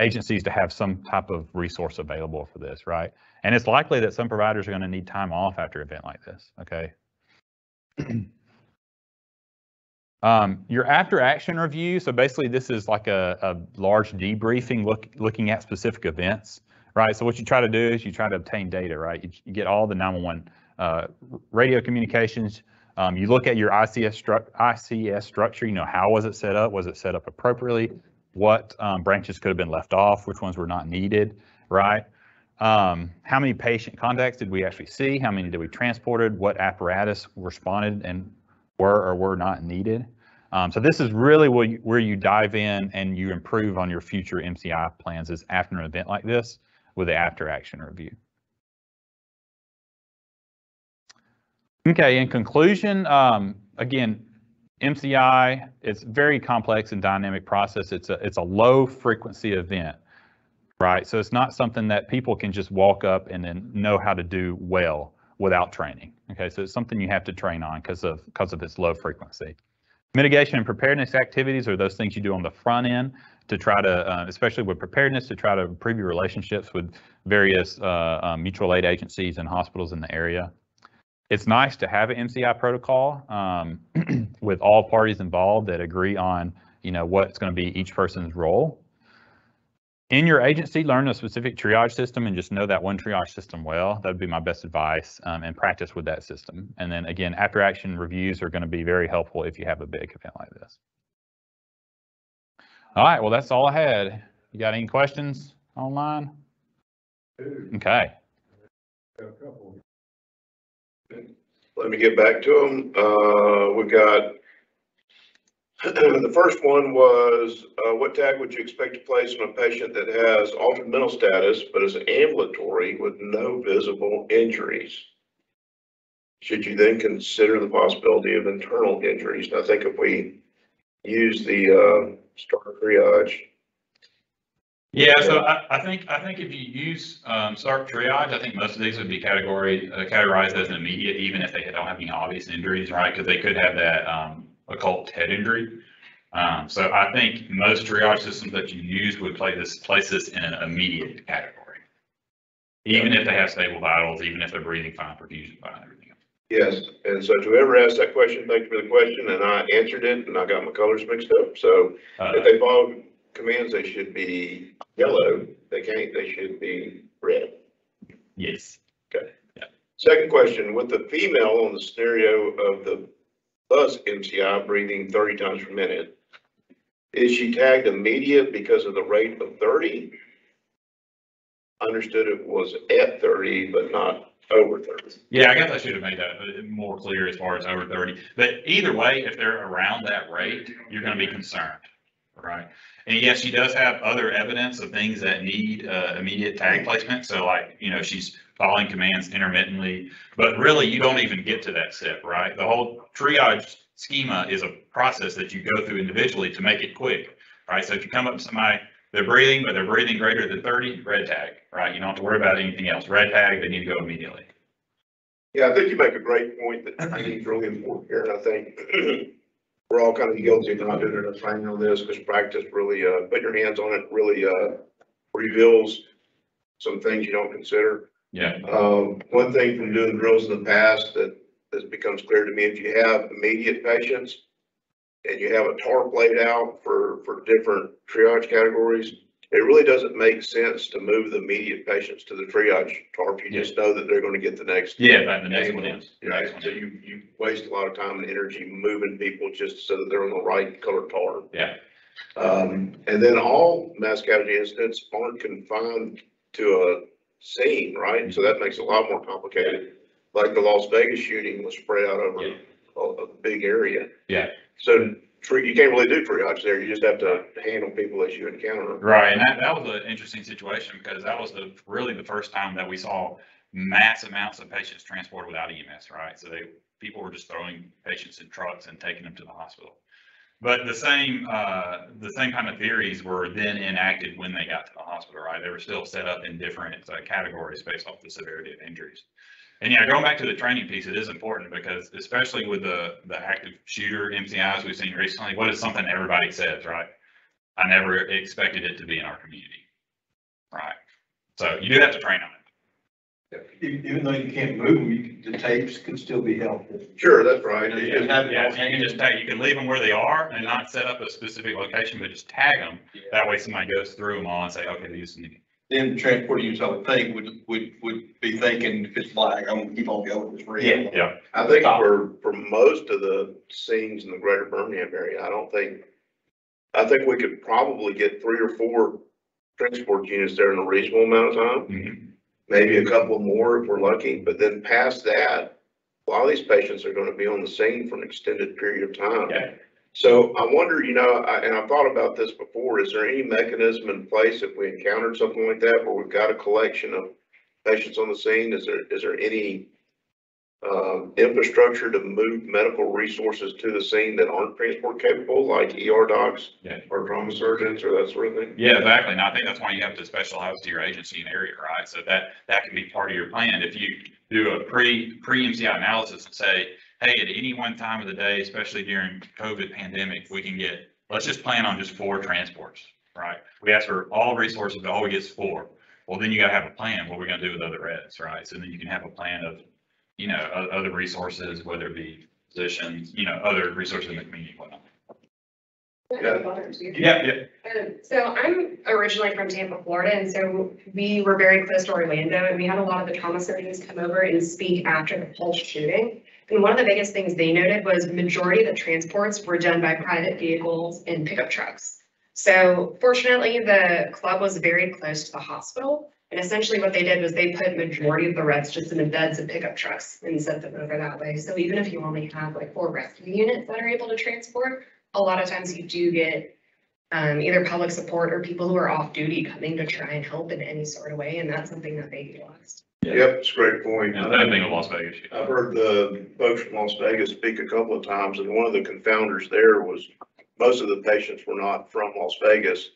agencies to have some type of resource available for this, right? And it's likely that some providers are going to need time off after an event like this, okay? Your after action review, so basically this is like a large debriefing looking at specific events, right? So what you try to do is you try to obtain data, right? You get all the 911 radio communications. You look at your ICS structure, you know, how was it set up? Was it set up appropriately? What branches could have been left off? Which ones were not needed, right? How many patient contacts did we actually see? How many did we transported? What apparatus responded and were or were not needed? So this is really where you dive in and you improve on your future MCI plans is after an event like this with the after action review. Okay, in conclusion, again, MCI, it's very complex and dynamic process. It's a low frequency event, right? So it's not something that people can just walk up and then know how to do well without training. Okay, so it's something you have to train on because of its low frequency. Mitigation and preparedness activities are those things you do on the front end to try to, especially with preparedness, to try to improve your relationships with various mutual aid agencies and hospitals in the area. It's nice to have an MCI protocol with all parties involved that agree on, you know, what's going to be each person's role. In your agency, learn a specific triage system and just know that one triage system well. That would be my best advice, and practice with that system. And then again, after action reviews are going to be very helpful if you have a big event like this. All right, well, that's all I had. You got any questions online? Okay. Let me get back to them. We got, the first one was, what tag would you expect to place on a patient that has altered mental status but is ambulatory with no visible injuries? Should you then consider the possibility of internal injuries? And I think if we use the starter triage. Yeah, so I think if you use start triage, I think most of these would be categorized as an immediate, even if they don't have any obvious injuries, right? Because they could have that occult head injury. So I think most triage systems that you use would place this in an immediate category, even if they have stable vitals, even if they're breathing fine, perfusion fine, everything else. Yes, and so to whoever asked that question, thank you for the question, and I answered it, and I got my colors mixed up. So if they follow commands, they should be yellow. They should be red. Yes. Okay. Yeah. Second question, with the female on the scenario of the bus MCI breathing 30 times per minute, is she tagged immediate because of the rate of 30? Understood it was at 30, but not over 30. Yeah, I guess I should have made that more clear as far as over 30. But either way, if they're around that rate, you're going to be concerned, right? And yes, she does have other evidence of things that need immediate tag placement. So like, you know, she's following commands intermittently, but really you don't even get to that step, right? The whole triage schema is a process that you go through individually to make it quick, right? So if you come up to somebody, they're breathing, but they're breathing greater than 30, red tag, right? You don't have to worry about anything else. Red tag, they need to go immediately. Yeah, I think you make a great point that I think is really important here. And I think we're all kind of guilty of not doing enough training on this because practice really, putting your hands on it really reveals some things you don't consider. Yeah. One thing from doing drills in the past that becomes clear to me, if you have immediate patients and you have a tarp laid out for different triage categories, it really doesn't make sense to move the immediate patients to the triage tarp. You just know that they're going to get the next. Yeah, the next one is. Right. So you waste a lot of time and energy moving people just so that they're on the right color tarp. Yeah. And then all mass casualty incidents aren't confined to a scene, right? So that makes it a lot more complicated. Like the Las Vegas shooting was spread out over a big area. Yeah. So you can't really do triage there. You just have to handle people as you encounter them. Right, and that was an interesting situation because that was really the first time that we saw mass amounts of patients transported without EMS, right? So people were just throwing patients in trucks and taking them to the hospital. But the same kind of theories were then enacted when they got to the hospital, right? They were still set up in different categories based off the severity of injuries. And yeah, going back to the training piece, it is important because especially with the active shooter MCIs we've seen recently, what is something everybody says, right? I never expected it to be in our community, right? So you do have to train on it. Even though you can't move them, the tapes can still be helpful. Sure, that's right. You It's have it Yeah, on so you can just tag, you can leave them where they are and not set up a specific location, but just tag them. That way somebody goes through them all and say, okay, these need. Then the transport units, I would think, would be thinking, if it's black, I'm gonna keep on going, it's red. Yeah. I think for most of the scenes in the greater Birmingham area, I think we could probably get 3 or 4 transport units there in a reasonable amount of time. Mhm. Maybe a couple more if we're lucky, but then past that, a lot of these patients are going to be on the scene for an extended period of time. Yeah. So I wonder, and I've thought about this before, is there any mechanism in place if we encountered something like that, where we've got a collection of patients on the scene? Is there any infrastructure to move medical resources to the scene that aren't transport capable, like ER docs or trauma surgeons or that sort of thing? Yeah, exactly. And I think that's why you have to specialize to your agency and area, right? So that can be part of your plan. If you do a pre-MCI analysis and say, hey, at any one time of the day, especially during COVID pandemic, we can get, let's just plan on just 4 transports, right? We ask for all resources, but all we get is 4. Well, then you gotta have a plan, what we're gonna do with other reds, right? So then you can have a plan of, other resources, whether it be physicians, other resources in the community, whatnot. Yeah. So I'm originally from Tampa, Florida, and so we were very close to Orlando, and we had a lot of the trauma surgeons come over and speak after the Pulse shooting. And one of the biggest things they noted was the majority of the transports were done by private vehicles and pickup trucks. So fortunately, the club was very close to the hospital. And essentially what they did was they put majority of the reds just in the beds of pickup trucks and sent them over that way. So even if you only have like 4 rescue units that are able to transport, a lot of times you do get either public support or people who are off duty coming to try and help in any sort of way. And that's something that they utilized. Yep, it's a great point. And the same thing in Las Vegas. I've heard the folks from Las Vegas speak a couple of times, and one of the confounders there was most of the patients were not from Las Vegas.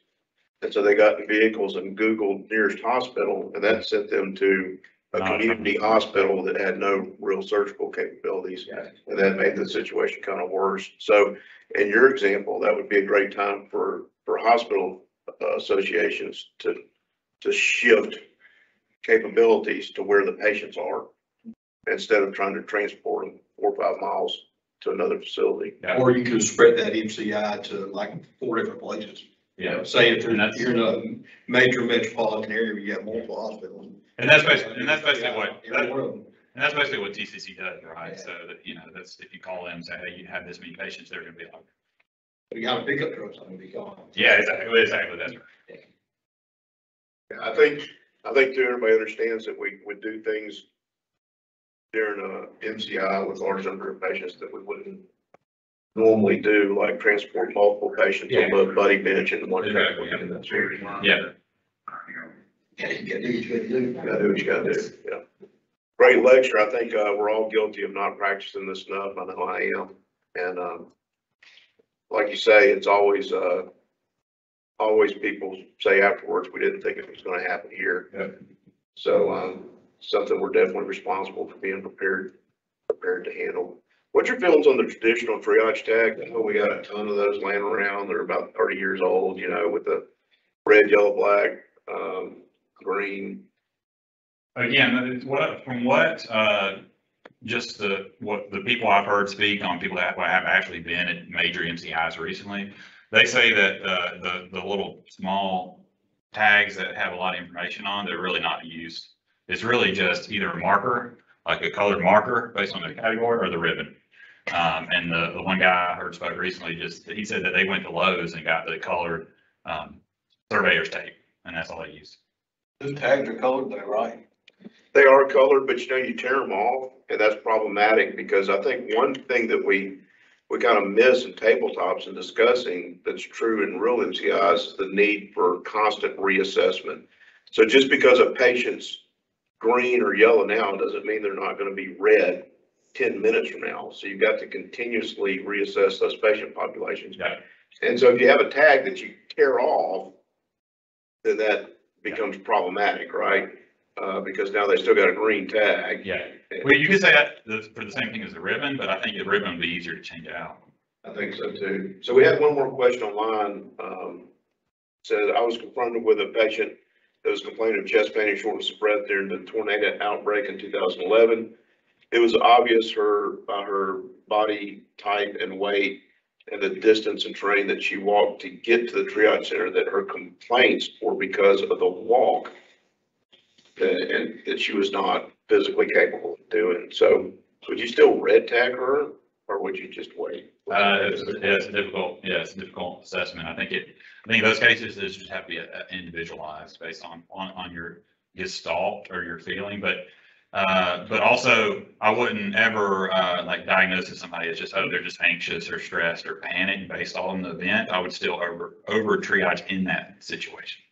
And so they got in vehicles and Googled nearest hospital, and that sent them to a community hospital that had no real surgical capabilities. And that made the situation kind of worse. So in your example, that would be a great time for hospital associations to shift capabilities to where the patients are, instead of trying to transport them 4 or 5 miles to another facility. Or you could spread that MCI to like 4 different places. Yeah. Say if you're in a major metropolitan area, you have multiple hospitals. And that's basically what TCC does, right? Yeah. So that, that's, if you call them and say, hey, you have this many patients, they're gonna be like, You got a pickup truck, so I'm gonna be gone. yeah, exactly, that's right. I think too, everybody understands that we would do things during a MCI with large number of patients that we wouldn't normally do, like transport multiple patients on the buddy bench and one. Exactly. Yeah. Yeah, you gotta do what you gotta do. You gotta do what you gotta do, yeah. Great lecture. I think, we're all guilty of not practicing this enough. I know I am. And, like you say, it's always people say afterwards, we didn't think it was gonna happen here. Yeah. So, something we're definitely responsible for being prepared to handle. What's your feelings on the traditional triage tag? I know we got a ton of those laying around. They're about 30 years old, with the red, yellow, black, green. Again, just what the people I've heard speak on, people that have actually been at major MCIs recently, they say that the little small tags that have a lot of information on, they're really not used. It's really just either a marker, like a colored marker based on the category, or the ribbon. And the one guy I heard spoke recently, he said that they went to Lowe's and got the colored surveyor's tape, and that's all they used. Those tags are colored, they're right. They are colored, but you tear them off, and that's problematic, because I think one thing that we kind of miss in tabletops and discussing that's true in real MCIs is the need for constant reassessment. So just because a patient's green or yellow now doesn't mean they're not going to be red 10 minutes from now. So you've got to continuously reassess those patient populations. Yeah. And so if you have a tag that you tear off, then that becomes problematic, right? Because now they still got a green tag. Yeah. Well, you could say that for the same thing as the ribbon, but I think the ribbon would be easier to change out. I think so too. So we had one more question online. Said, I was confronted with a patient that was complaining of chest pain and shortness of breath during the tornado outbreak in 2011. It was obvious her body type and weight and the distance and terrain that she walked to get to the triage center that her complaints were because of the walk and that she was not physically capable of doing. So would you still red tag her or would you just wait? It's a difficult assessment. I think those cases just have to be individualized based on your gestalt or your feeling, but also I wouldn't ever like diagnose that somebody is just, oh, they're just anxious or stressed or panicked based on the event. I would still over triage in that situation.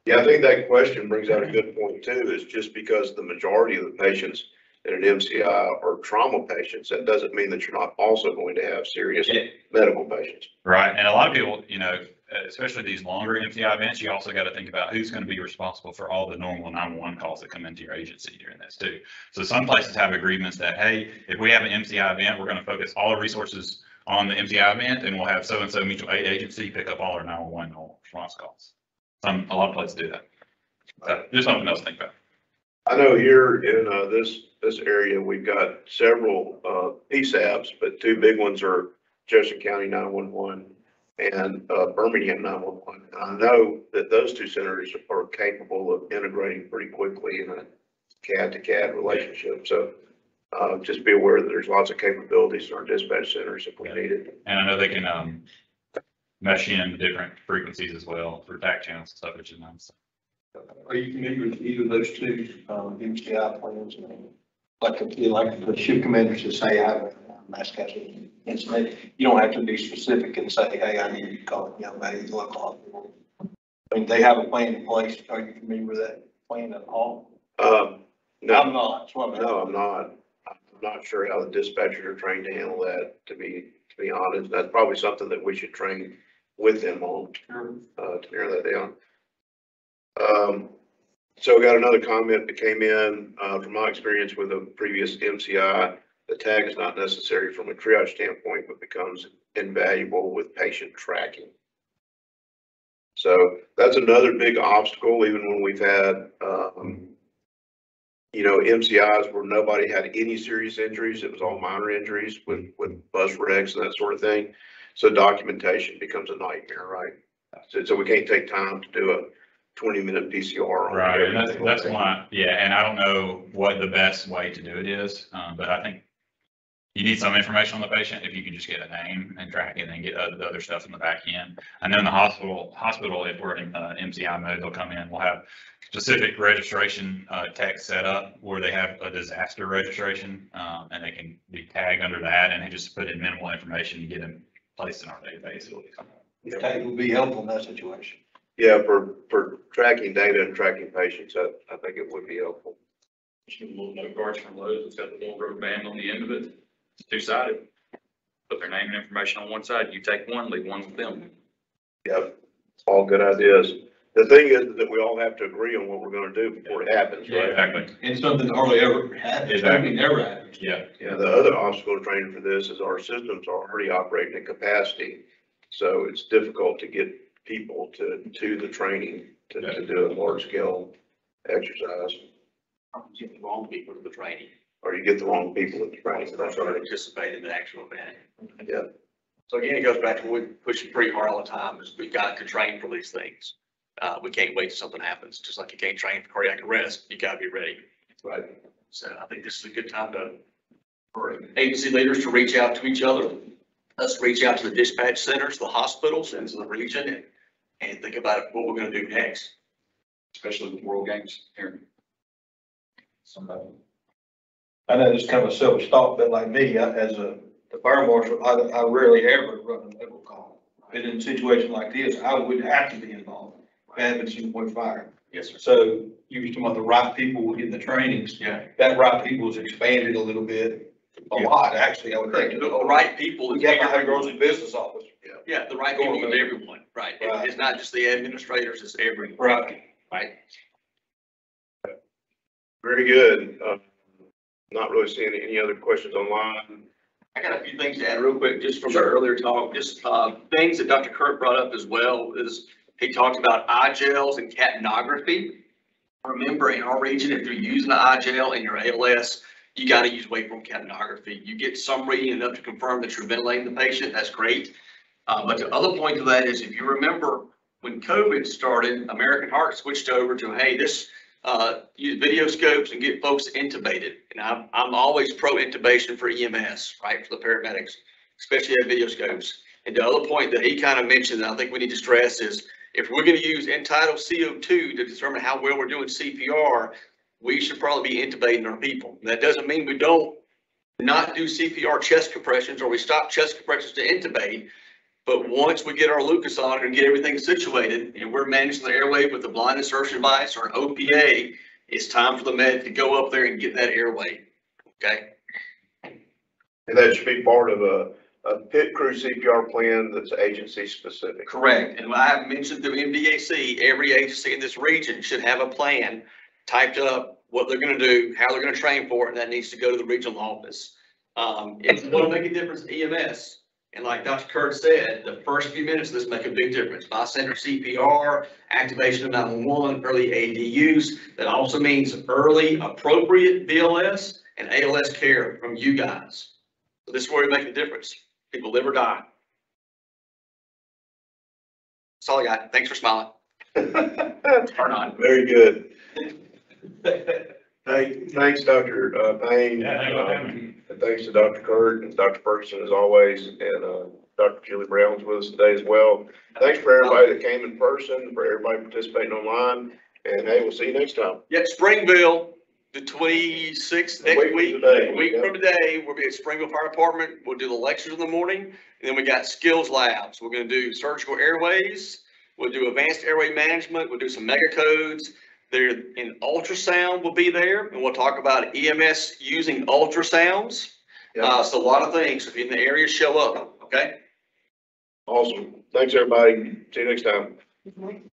Yeah, I think that question brings out a good point too, is just because the majority of the patients in an MCI are trauma patients, that doesn't mean that you're not also going to have serious medical patients. Right. And a lot of people, especially these longer MCI events, you also got to think about who's going to be responsible for all the normal 911 calls that come into your agency during this too. So some places have agreements that, hey, if we have an MCI event, we're going to focus all our resources on the MCI event and we'll have so-and-so mutual aid agency pick up all our 911 response calls. A lot of places do that. So just something else to think about. I know here in this area, we've got several PSABs, but two big ones are Jefferson County 911 and Birmingham 911. And I know that those two centers are capable of integrating pretty quickly in a CAD-to-CAD relationship. So just be aware that there's lots of capabilities in our dispatch centers if we need it. And I know they can mesh in different frequencies as well for back channels and stuff, which is nice. Are you familiar with either of those two MCI plans? Like the shift commanders to say, I have a mass casualty incident. You don't have to be specific and say, hey, I need you to call a young lady to look hospital. I mean, they have a plan in place. Are you familiar with that plan at all? No, I'm not. No, I'm not. I'm not sure how the dispatchers are trained to handle that, to be honest. That's probably something that we should train with them on, to narrow that down. So we got another comment that came in, from my experience with a previous MCI, the tag is not necessary from a triage standpoint, but becomes invaluable with patient tracking. So that's another big obstacle, even when we've had, MCIs where nobody had any serious injuries. It was all minor injuries with bus wrecks and that sort of thing. So documentation becomes a nightmare, right? So we can't take time to do a 20-minute PCR on right, and that's why, and I don't know what the best way to do it is, but I think you need some information on the patient. If you can just get a name and track it and get the other stuff in the back end. And then the hospital, if we're in MCI mode, they'll come in, we'll have specific registration text set up where they have a disaster registration, and they can be tagged under that, and they just put in minimal information to get them placed in our database. Tag will be helpful in that situation. Yeah, for tracking data and tracking patients, I think it would be helpful. Just a little note cards from Lowe's. It's got the little rubber band on the end of it. It's two-sided. Put their name and information on one side. You take one, leave one with them. Yep, all good ideas. The thing is that we all have to agree on what we're going to do before it happens, right? Exactly. And something that hardly ever happens. Exactly. Never happens. Yeah. Yeah, the other obstacle to training for this is our systems are already operating at capacity. So it's difficult to get people to the training to do a large scale exercise. You get the wrong people to the training. Or you get the wrong people at the training. That's right. Participate in the actual event. Yeah. So again, it goes back to what we push pretty hard all the time is we got to train for these things. We can't wait till something happens. Just like you can't train for cardiac arrest, you got to be ready. Right. So I think this is a good time for agency leaders to reach out to each other. Let's reach out to the dispatch centers, the hospitals, and to the region, and think about what we're going to do next, especially with World Games here. I know this is kind of a self-stop, but like me, as the fire marshal, I rarely ever run a medical call. But in a situation like this, I would have to be involved. If I had been seen point fire. Yes, sir. So you were talking about the right people in the trainings. Yeah. That right people has expanded a little bit, a lot, actually, I would think. The right people. We got to have girls in business office. Yeah, the right people is everyone, right? Right. It's not just the administrators, it's everyone. Right. Right. Very good. Not really seeing any other questions online. I got a few things to add real quick, just from the earlier talk, just things that Dr. Coute brought up as well is he talked about eye gels and capnography. Remember, in our region, if you're using the iGel and your ALS, you got to use waveform capnography. You get some reading enough to confirm that you're ventilating the patient. That's great. But the other point to that is, if you remember, when COVID started, American Heart switched over to, hey, use video scopes and get folks intubated. And I'm always pro intubation for EMS, right, for the paramedics, especially at video scopes. And the other point that he kind of mentioned that I think we need to stress is, if we're going to use end-tidal CO2 to determine how well we're doing CPR, we should probably be intubating our people. That doesn't mean we don't not do CPR chest compressions or we stop chest compressions to intubate. But once we get our Lucas on and get everything situated and we're managing the airway with a blind insertion device or an OPA, it's time for the med to go up there and get that airway. Okay. And that should be part of a pit crew CPR plan that's agency specific. Correct. And I have mentioned through MDAC, every agency in this region should have a plan typed up, what they're going to do, how they're going to train for it, and that needs to go to the regional office. If you want to make a difference in EMS, and like Dr. Coute said, the first few minutes of this make a big difference. Bystander CPR, activation of 911, early AD use. That also means early appropriate BLS and ALS care from you guys. So this is where we make a difference. People live or die. That's all I got. Thanks for smiling. Or not. Very good. Hey, thanks, Dr. Payne. And thanks to Dr. Coute and Dr. Ferguson as always, and Dr. Julie Brown's with us today as well. Thanks for everybody that came in person, for everybody participating online, and hey, we'll see you next time. Yep, Springville, the 26th, next week. A week from today, we'll be at Springville Fire Department. We'll do the lectures in the morning, and then we got skills labs. We're going to do surgical airways. We'll do advanced airway management. We'll do some mega codes. There in ultrasound will be there, and we'll talk about EMS using ultrasounds. Yeah. So a lot of things. If you're in the area, show up. Okay. Awesome. Thanks, everybody. See you next time.